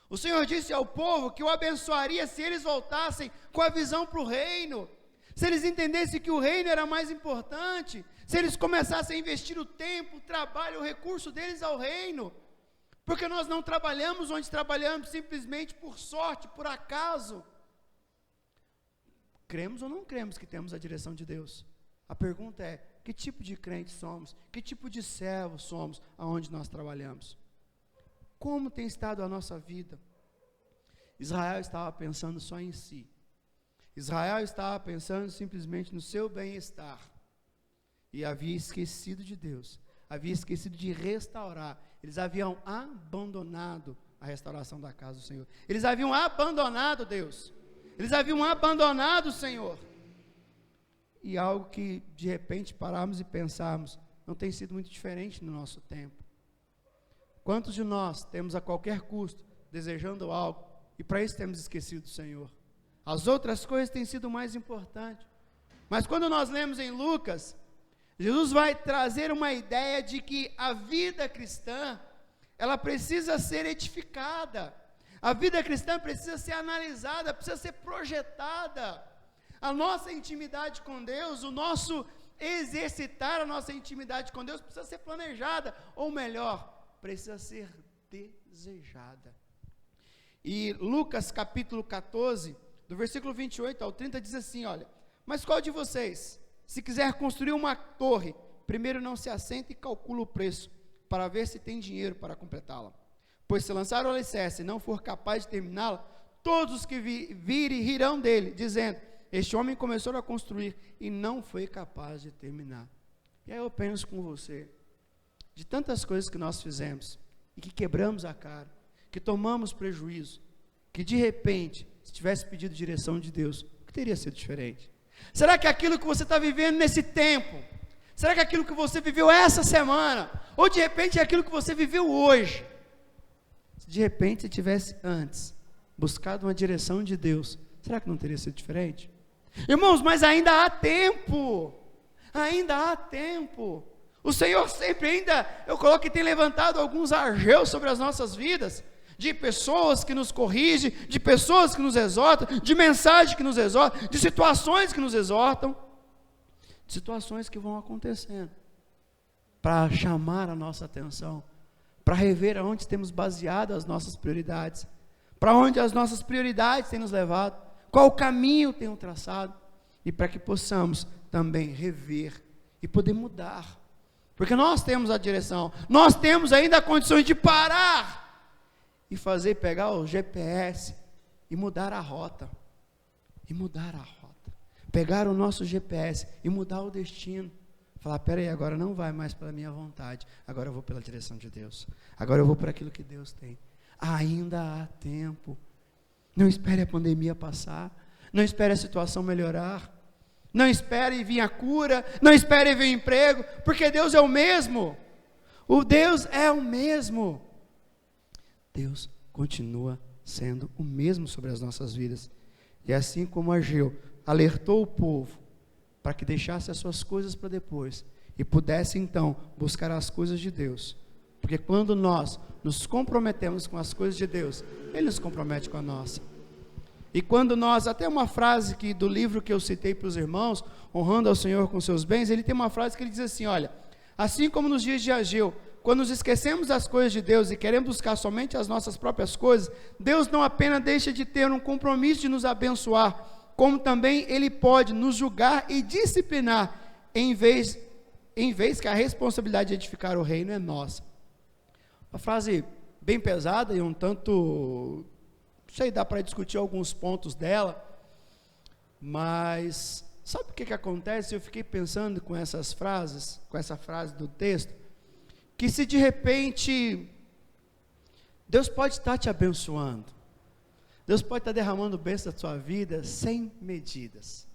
O Senhor disse ao povo que o abençoaria se eles voltassem com a visão para o reino, se eles entendessem que o reino era mais importante, se eles começassem a investir o tempo, o trabalho, o recurso deles ao reino, porque nós não trabalhamos onde trabalhamos simplesmente por sorte, por acaso. Cremos ou não cremos que temos a direção de Deus? A pergunta é, que tipo de crente somos? Que tipo de servo somos aonde nós trabalhamos? Como tem estado a nossa vida? Israel estava pensando só em si. Israel estava pensando simplesmente no seu bem-estar. E havia esquecido de Deus. Havia esquecido de restaurar. Eles haviam abandonado a restauração da casa do Senhor. Eles haviam abandonado Deus. Eles haviam abandonado o Senhor. E algo que de repente pararmos e pensarmos, não tem sido muito diferente no nosso tempo. Quantos de nós temos a qualquer custo desejando algo e para isso temos esquecido do Senhor? As outras coisas têm sido mais importantes. Mas quando nós lemos em Lucas, Jesus vai trazer uma ideia de que a vida cristã, ela precisa ser edificada. A vida cristã precisa ser analisada, precisa ser projetada. A nossa intimidade com Deus, o nosso exercitar a nossa intimidade com Deus precisa ser planejada, ou melhor, precisa ser desejada. E Lucas capítulo 14, do versículo 28 ao 30 diz assim, olha, mas qual de vocês, se quiser construir uma torre, primeiro não se assenta e calcula o preço, para ver se tem dinheiro para completá-la, pois se lançar o alicerce e não for capaz de terminá-la, todos os que virem rirão dele, dizendo, este homem começou a construir e não foi capaz de terminar. E aí eu penso com você, de tantas coisas que nós fizemos, e que quebramos a cara, que tomamos prejuízo, que de repente, se tivesse pedido direção de Deus, o que teria sido diferente? Será que aquilo que você está vivendo nesse tempo, será que aquilo que você viveu essa semana, ou de repente é aquilo que você viveu hoje, se de repente você tivesse antes buscado uma direção de Deus, será que não teria sido diferente? Irmãos, mas ainda há tempo, o Senhor sempre ainda, eu coloco que tem levantado alguns argeus sobre as nossas vidas, de pessoas que nos corrigem, de pessoas que nos exortam, de mensagem que nos exortam, de situações que nos exortam, de situações que vão acontecendo, para chamar a nossa atenção, para rever aonde temos baseado as nossas prioridades, para onde as nossas prioridades têm nos levado, qual caminho tem traçado, e para que possamos também rever e poder mudar, porque nós temos a direção, nós temos ainda condições de parar, e pegar o GPS, e mudar a rota, pegar o nosso GPS, e mudar o destino, falar, peraí, agora não vai mais pela minha vontade, agora eu vou pela direção de Deus, agora eu vou por aquilo que Deus tem, ainda há tempo, não espere a pandemia passar, não espere a situação melhorar, não espere vir a cura, não espere vir o emprego, porque Deus é o mesmo, Deus é o mesmo, Deus continua sendo o mesmo sobre as nossas vidas, e assim como Ageu alertou o povo, para que deixasse as suas coisas para depois, e pudesse então buscar as coisas de Deus, porque quando nós nos comprometemos com as coisas de Deus, Ele nos compromete com a nossa, e quando nós, até uma frase do livro que eu citei para os irmãos, honrando ao Senhor com seus bens, ele tem uma frase que ele diz assim, olha, assim como nos dias de Ageu, quando nos esquecemos das coisas de Deus e queremos buscar somente as nossas próprias coisas, Deus não apenas deixa de ter um compromisso de nos abençoar, como também Ele pode nos julgar e disciplinar, em vez que a responsabilidade de edificar o reino é nossa. Uma frase bem pesada e um tanto, não sei, dá para discutir alguns pontos dela, mas sabe o que acontece? Eu fiquei pensando com essa frase do texto, que se de repente, Deus pode estar te abençoando, Deus pode estar derramando bênçãos na sua vida, sem medidas,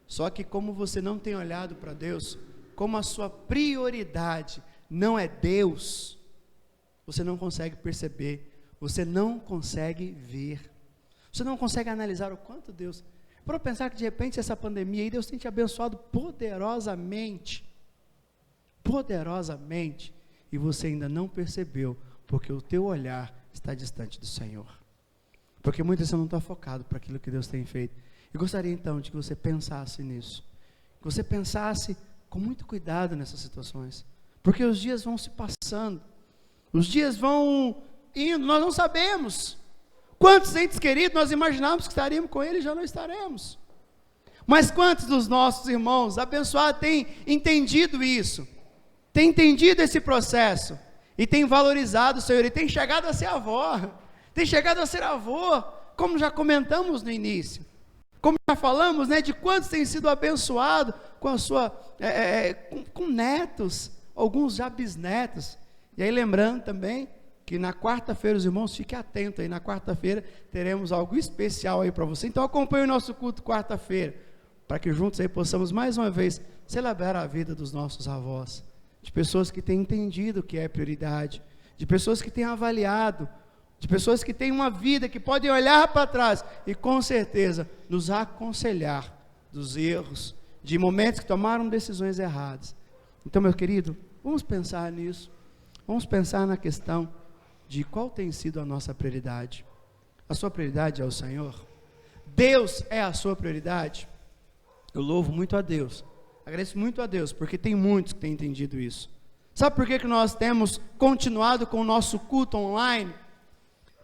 só que como você não tem olhado para Deus, como a sua prioridade não é Deus, você não consegue perceber, você não consegue ver, você não consegue analisar o quanto Deus, para pensar que de repente essa pandemia aí, Deus tem te abençoado poderosamente, e você ainda não percebeu, porque o teu olhar está distante do Senhor, porque muitas vezes você não está focado para aquilo que Deus tem feito. Eu gostaria então de que você pensasse nisso, que você pensasse com muito cuidado nessas situações, porque os dias vão se passando, os dias vão indo, nós não sabemos quantos entes queridos nós imaginávamos que estaríamos com Ele e já não estaremos, mas quantos dos nossos irmãos abençoados têm entendido isso, tem entendido esse processo, e tem valorizado o Senhor, e tem chegado a ser avó, tem chegado a ser avô, como já comentamos no início, como já falamos, de quantos têm sido abençoados com a sua, com netos, alguns já bisnetos, e aí lembrando também, que na quarta-feira, os irmãos, fiquem atentos aí, na quarta-feira teremos algo especial aí para você, então acompanhe o nosso culto quarta-feira, para que juntos aí possamos mais uma vez celebrar a vida dos nossos avós, de pessoas que têm entendido o que é prioridade, de pessoas que têm avaliado, de pessoas que têm uma vida, que podem olhar para trás e com certeza nos aconselhar dos erros, de momentos que tomaram decisões erradas. Então, meu querido, vamos pensar nisso, vamos pensar na questão de qual tem sido a nossa prioridade. A sua prioridade é o Senhor? Deus é a sua prioridade? Eu louvo muito a Deus, agradeço muito a Deus, porque tem muitos que têm entendido isso. Sabe por que nós temos continuado com o nosso culto online?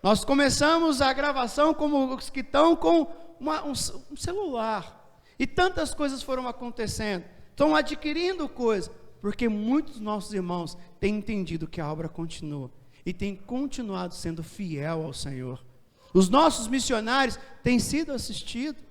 Nós começamos a gravação como os que estão com um celular, e tantas coisas foram acontecendo, estão adquirindo coisas, porque muitos dos nossos irmãos têm entendido que a obra continua, e têm continuado sendo fiel ao Senhor. Os nossos missionários têm sido assistidos,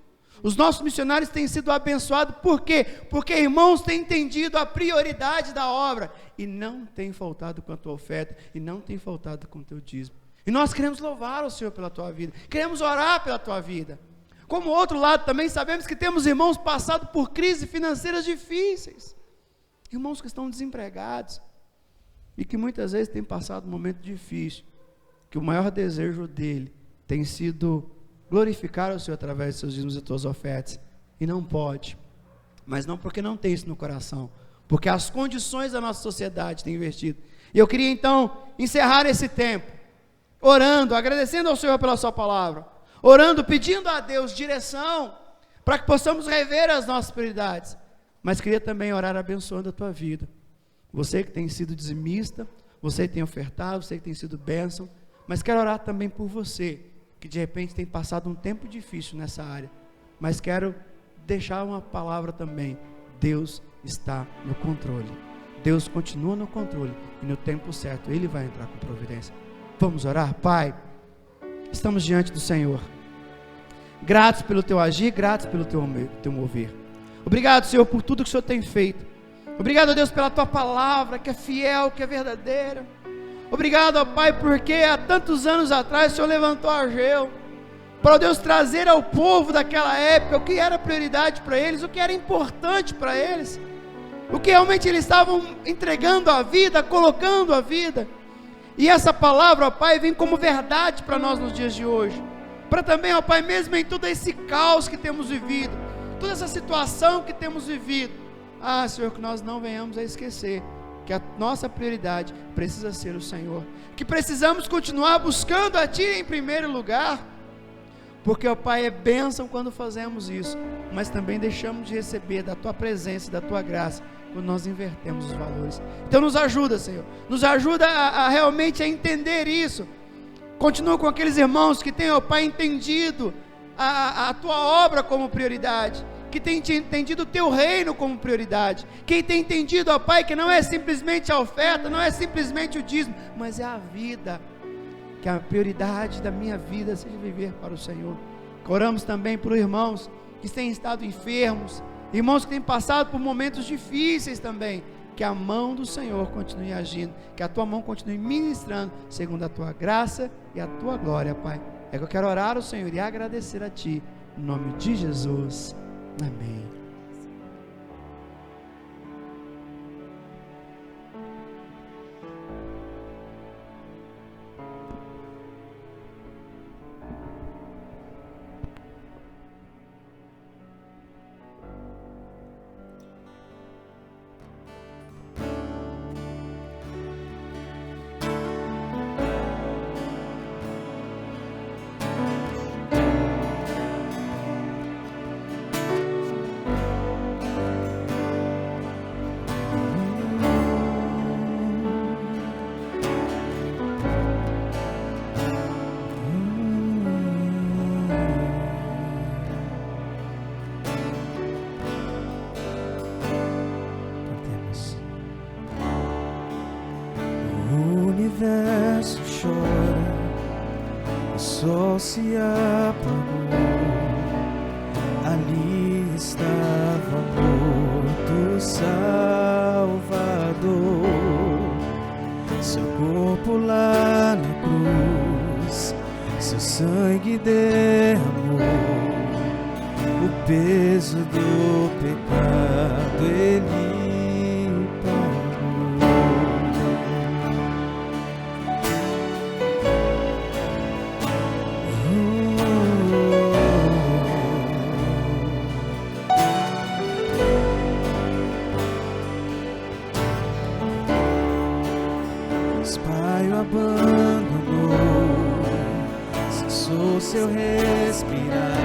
os nossos missionários têm sido abençoados, por quê? Porque irmãos têm entendido a prioridade da obra, e não tem faltado com a tua oferta, e não tem faltado com o teu dízimo, e nós queremos louvar o Senhor pela tua vida, queremos orar pela tua vida. Como outro lado também sabemos que temos irmãos passando por crises financeiras difíceis, irmãos que estão desempregados, e que muitas vezes têm passado um momento difícil, que o maior desejo dele tem sido glorificar o Senhor através de seus dízimos e tuas ofertas, e não pode, mas não porque não tem isso no coração, porque as condições da nossa sociedade têm investido. E eu queria então encerrar esse tempo, orando, agradecendo ao Senhor pela sua palavra, orando, pedindo a Deus direção, para que possamos rever as nossas prioridades. Mas queria também orar abençoando a tua vida. Você que tem sido dizimista, você que tem ofertado, você que tem sido bênção, mas quero orar também por você, que de repente tem passado um tempo difícil nessa área, mas quero deixar uma palavra também: Deus está no controle, Deus continua no controle, e no tempo certo Ele vai entrar com providência. Vamos orar? Pai, estamos diante do Senhor, gratos pelo teu agir, gratos pelo teu mover. Obrigado, Senhor, por tudo que o Senhor tem feito. Obrigado, Deus, pela tua palavra, que é fiel, que é verdadeira. Obrigado, ó Pai, porque há tantos anos atrás o Senhor levantou Ageu, para, Deus, trazer ao povo daquela época o que era prioridade para eles, o que era importante para eles, o que realmente eles estavam entregando a vida, colocando a vida. E essa palavra, ó Pai, vem como verdade para nós nos dias de hoje, para também, ó Pai, mesmo em todo esse caos que temos vivido, toda essa situação que temos vivido, Senhor, que nós não venhamos a esquecer que a nossa prioridade precisa ser o Senhor, que precisamos continuar buscando a Ti em primeiro lugar, porque, ó Pai, é bênção quando fazemos isso, mas também deixamos de receber da Tua presença, da Tua graça, quando nós invertemos os valores. Então nos ajuda, Senhor, nos ajuda a realmente a entender isso. Continua com aqueles irmãos que têm, ó Pai, entendido a Tua obra como prioridade, que tem entendido o Teu reino como prioridade, quem tem entendido, ó Pai, que não é simplesmente a oferta, não é simplesmente o dízimo, mas é a vida, que a prioridade da minha vida seja viver para o Senhor. Oramos também por irmãos que têm estado enfermos, irmãos que têm passado por momentos difíceis também, que a mão do Senhor continue agindo, que a Tua mão continue ministrando, segundo a Tua graça e a Tua glória, Pai. É que eu quero orar ao Senhor e agradecer a Ti, em nome de Jesus, amém. Se apagou, ali estava morto Salvador, seu corpo lá na cruz, seu sangue derramou, o peso do pecado ele seu respirar,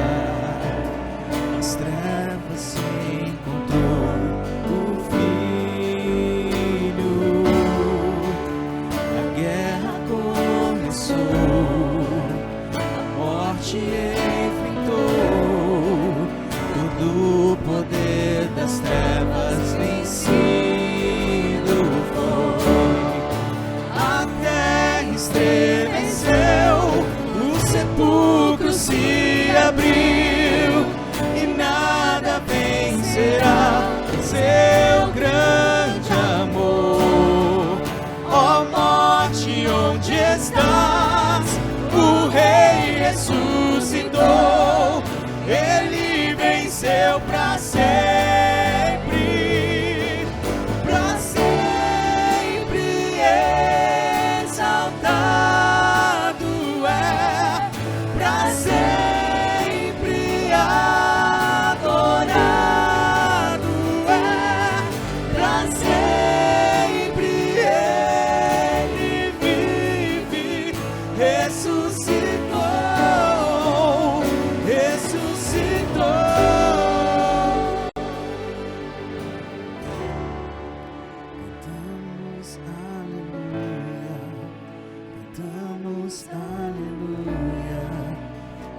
as trevas se encontrou o Filho, a guerra começou, a morte enfrentou, todo o poder das trevas vencido foi, a terra estremeceu, sepulcro se abriu e nada vencerá seu grande amor. Ó morte, onde estás? O Rei ressuscitou, ele venceu para sempre. Cantamos aleluia,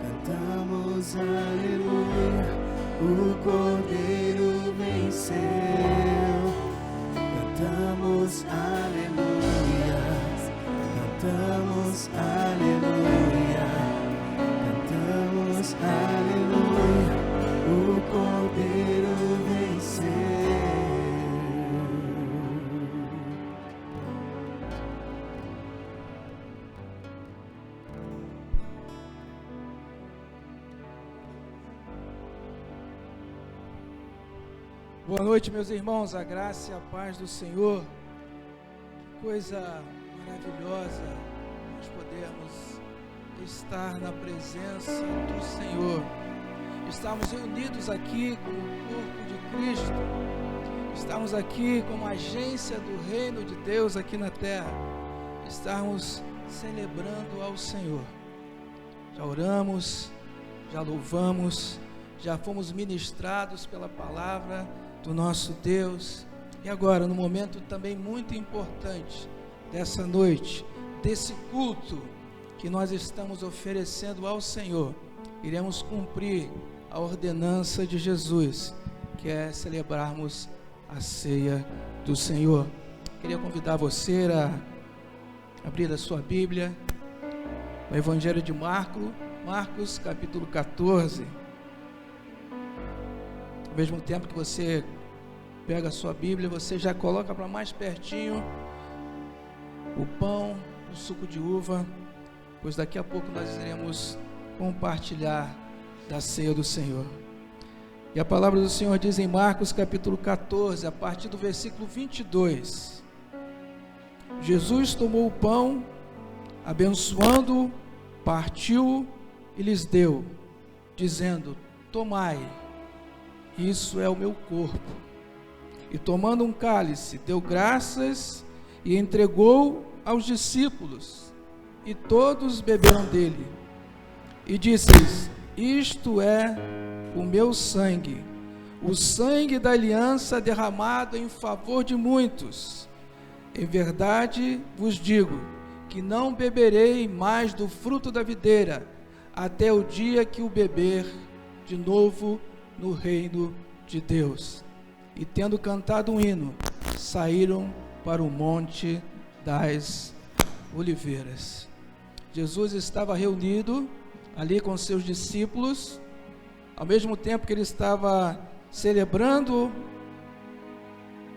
cantamos aleluia, o Cordeiro venceu. Cantamos aleluia, cantamos aleluia, cantamos aleluia, o Cordeiro venceu. Boa noite, meus irmãos, a graça e a paz do Senhor. Que coisa maravilhosa nós podermos estar na presença do Senhor. Estamos reunidos aqui como corpo de Cristo, estamos aqui como agência do reino de Deus aqui na terra, estamos celebrando ao Senhor. Já oramos, já louvamos, já fomos ministrados pela palavra do nosso Deus, e agora, no momento também muito importante dessa noite, desse culto que nós estamos oferecendo ao Senhor, iremos cumprir a ordenança de Jesus, que é celebrarmos a ceia do Senhor. Queria convidar você a abrir a sua Bíblia, no Evangelho de Marcos capítulo 14. Ao mesmo tempo que você pega a sua Bíblia, você já coloca para mais pertinho o pão, o suco de uva, pois daqui a pouco nós iremos compartilhar da ceia do Senhor. E a palavra do Senhor diz em Marcos capítulo 14, a partir do versículo 22: Jesus tomou o pão, abençoando-o, partiu e lhes deu, dizendo: tomai, isso é o meu corpo. E tomando um cálice, deu graças e entregou aos discípulos, e todos beberam dele. E disse-lhes: isto é o meu sangue, o sangue da aliança derramado em favor de muitos. Em verdade vos digo que não beberei mais do fruto da videira, até o dia que o beber de novo no reino de Deus. E tendo cantado um hino, saíram para o Monte das Oliveiras. Jesus estava reunido ali com seus discípulos, ao mesmo tempo que ele estava celebrando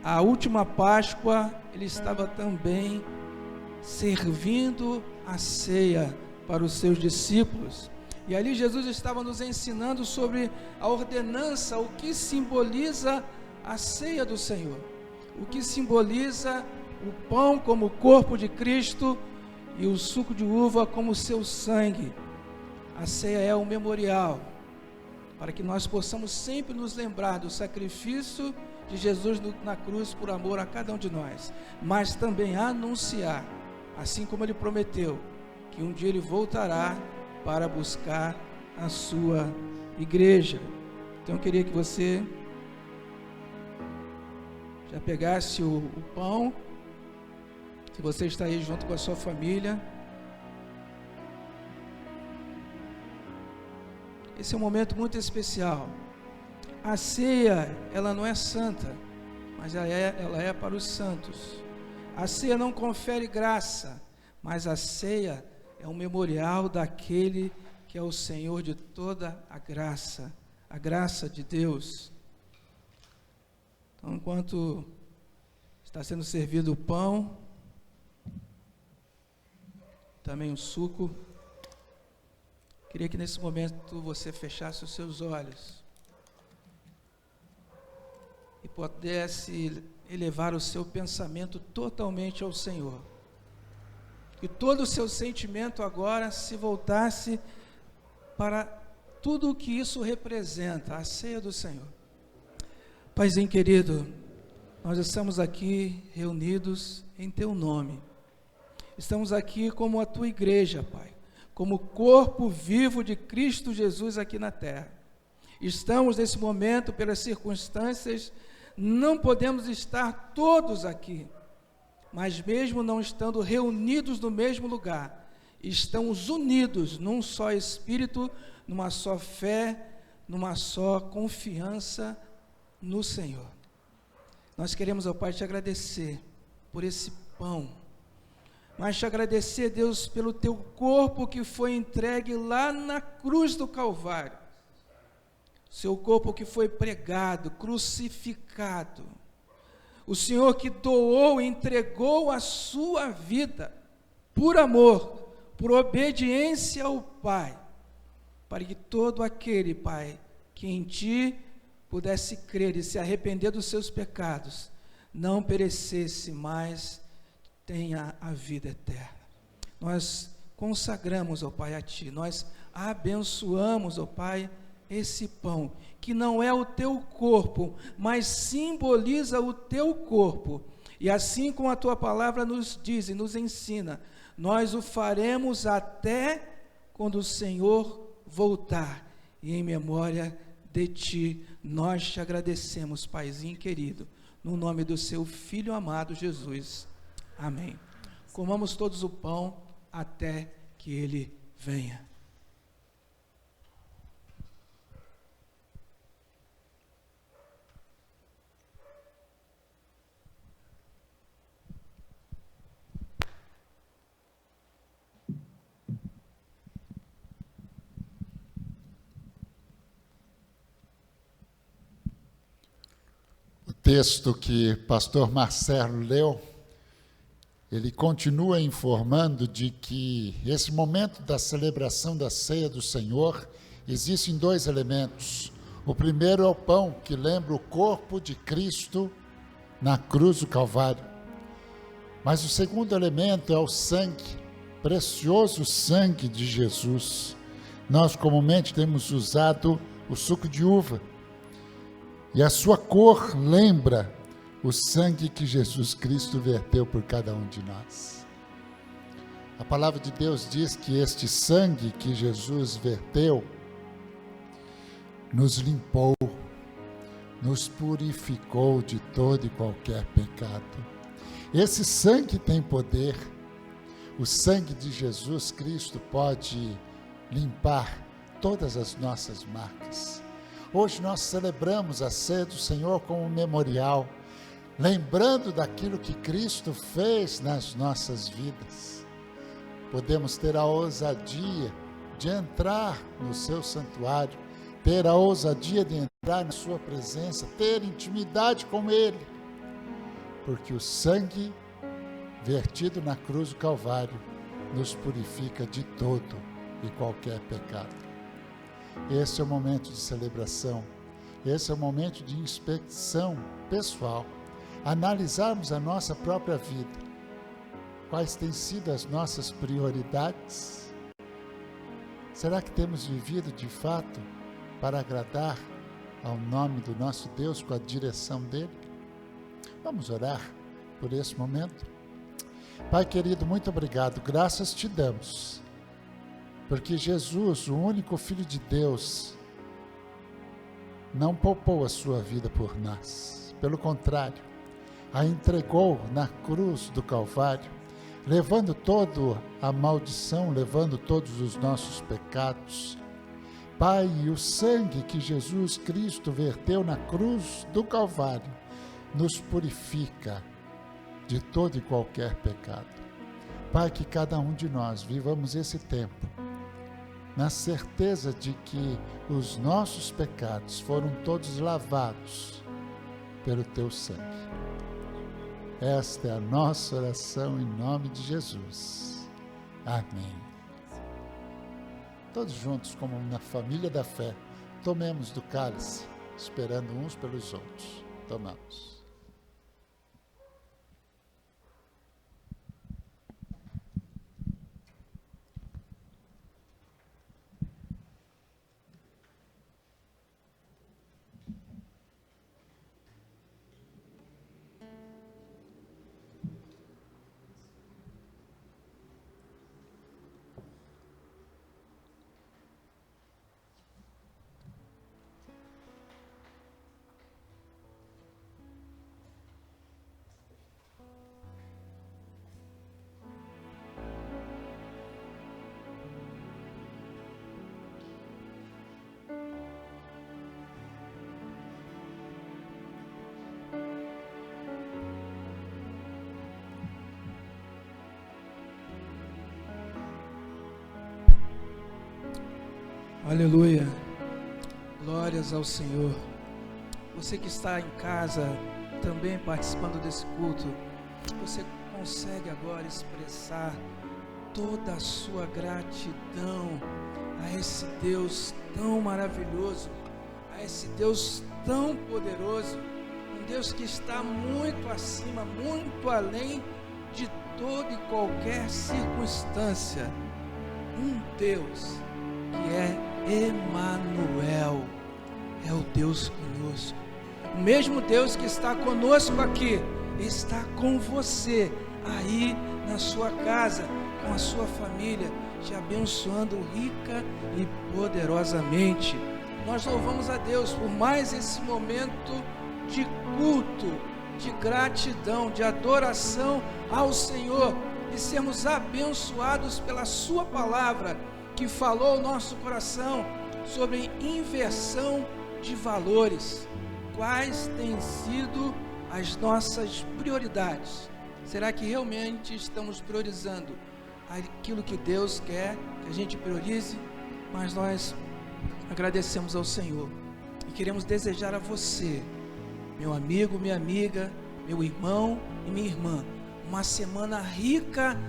a última Páscoa, ele estava também servindo a ceia para os seus discípulos. E ali Jesus estava nos ensinando sobre a ordenança, o que simboliza a ceia do Senhor, o que simboliza o pão como o corpo de Cristo e o suco de uva como o seu sangue. A ceia é um memorial para que nós possamos sempre nos lembrar do sacrifício de Jesus na cruz por amor a cada um de nós, mas também anunciar, assim como ele prometeu, que um dia ele voltará para buscar a sua igreja. Então eu queria que você já pegasse o pão, se você está aí junto com a sua família. Esse é um momento muito especial. A ceia, ela não é santa, mas ela é para os santos. A ceia não confere graça, mas a ceia é um memorial daquele que é o Senhor de toda a graça de Deus. Então, enquanto está sendo servido o pão, também o suco, queria que nesse momento você fechasse os seus olhos e pudesse elevar o seu pensamento totalmente ao Senhor. Que todo o seu sentimento agora se voltasse para tudo o que isso representa, a ceia do Senhor. Paizinho querido, nós estamos aqui reunidos em Teu nome. Estamos aqui como a Tua igreja, Pai, como corpo vivo de Cristo Jesus aqui na terra. Estamos nesse momento, pelas circunstâncias, não podemos estar todos aqui, mas mesmo não estando reunidos no mesmo lugar, estamos unidos num só Espírito, numa só fé, numa só confiança no Senhor. Nós queremos, ó Pai, te agradecer por esse pão, mas te agradecer, Deus, pelo teu corpo que foi entregue lá na cruz do Calvário, seu corpo que foi pregado, crucificado, o Senhor que doou, entregou a sua vida, por amor, por obediência ao Pai, para que todo aquele, Pai, que em Ti pudesse crer e se arrepender dos seus pecados, não perecesse, mas tenha a vida eterna. Nós consagramos, ó Pai, a Ti, nós abençoamos, ó Pai, esse pão, que não é o Teu corpo, mas simboliza o Teu corpo, e assim como a Tua palavra nos diz e nos ensina, nós o faremos até quando o Senhor voltar, e em memória de Ti, nós te agradecemos, Paizinho querido, no nome do Seu Filho amado Jesus, amém. Comamos todos o pão até que Ele venha. O texto que pastor Marcelo leu, ele continua informando de que esse momento da celebração da ceia do Senhor, existem dois elementos. O primeiro é o pão, que lembra o corpo de Cristo na cruz do Calvário. Mas o segundo elemento é o sangue, precioso sangue de Jesus. Nós comumente temos usado o suco de uva, e a sua cor lembra o sangue que Jesus Cristo verteu por cada um de nós. A palavra de Deus diz que este sangue que Jesus verteu nos limpou, nos purificou de todo e qualquer pecado. Esse sangue tem poder. O sangue de Jesus Cristo pode limpar todas as nossas marcas. Hoje nós celebramos a ceia do Senhor como um memorial, lembrando daquilo que Cristo fez nas nossas vidas. Podemos ter a ousadia de entrar no seu santuário, ter a ousadia de entrar na sua presença, ter intimidade com Ele, porque o sangue vertido na cruz do Calvário nos purifica de todo e qualquer pecado. Esse é o momento de celebração, esse é o momento de inspeção pessoal, analisarmos a nossa própria vida, quais têm sido as nossas prioridades. Será que temos vivido de fato para agradar ao nome do nosso Deus com a direção dele? Vamos orar por esse momento. Pai querido, muito obrigado, graças te damos, porque Jesus, o único Filho de Deus, não poupou a sua vida por nós, pelo contrário, a entregou na cruz do Calvário, levando toda a maldição, levando todos os nossos pecados. Pai, e o sangue que Jesus Cristo verteu na cruz do Calvário nos purifica de todo e qualquer pecado. Pai, que cada um de nós vivamos esse tempo na certeza de que os nossos pecados foram todos lavados pelo teu sangue. Esta é a nossa oração em nome de Jesus. Amém. Todos juntos, como na família da fé, tomemos do cálice, esperando uns pelos outros. Tomamos. Aleluia. Glórias ao Senhor. Você que está em casa também participando desse culto, você consegue agora expressar toda a sua gratidão a esse Deus tão maravilhoso, a esse Deus tão poderoso, um Deus que está muito acima, muito além de toda e qualquer circunstância. Um Deus que é Emanuel, é o Deus conosco. O mesmo Deus que está conosco aqui, está com você aí na sua casa, com a sua família, te abençoando rica e poderosamente. Nós louvamos a Deus por mais esse momento de culto, de gratidão, de adoração ao Senhor e sermos abençoados pela sua palavra que falou ao nosso coração sobre inversão de valores. Quais têm sido as nossas prioridades? Será que realmente estamos priorizando aquilo que Deus quer que a gente priorize? Mas nós agradecemos ao Senhor e queremos desejar a você, meu amigo, minha amiga, meu irmão e minha irmã, uma semana ricamente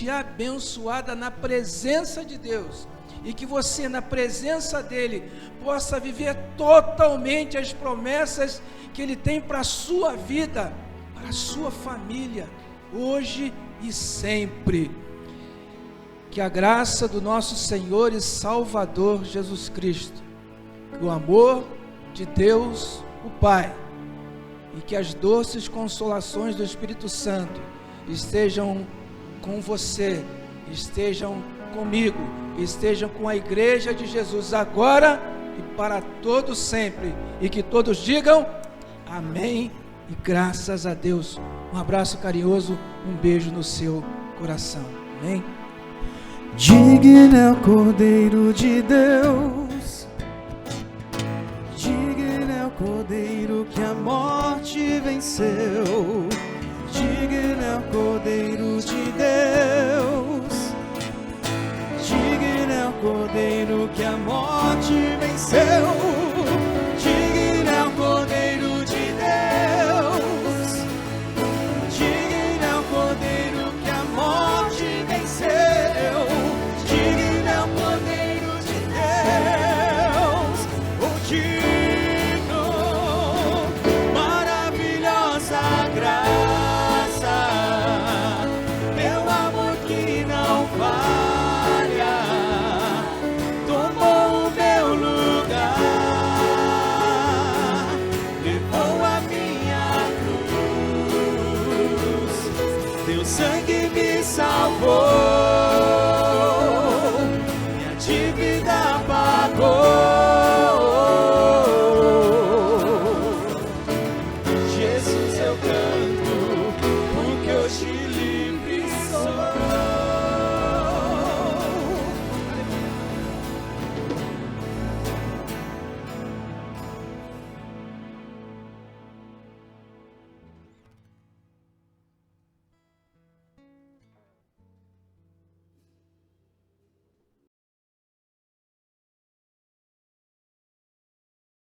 abençoada na presença de Deus, e que você, na presença dEle, possa viver totalmente as promessas que Ele tem para a sua vida, para a sua família, hoje e sempre. Que a graça do nosso Senhor e Salvador Jesus Cristo, que o amor de Deus, o Pai, e que as doces consolações do Espírito Santo estejam com você, estejam comigo, estejam com a igreja de Jesus agora e para todos sempre, e que todos digam amém e graças a Deus. Um abraço carinhoso, um beijo no seu coração. Amém. Digno é o Cordeiro de Deus, digno é o Cordeiro que a morte venceu, digno é o Cordeiro de Deus, digno é o Cordeiro que a morte venceu.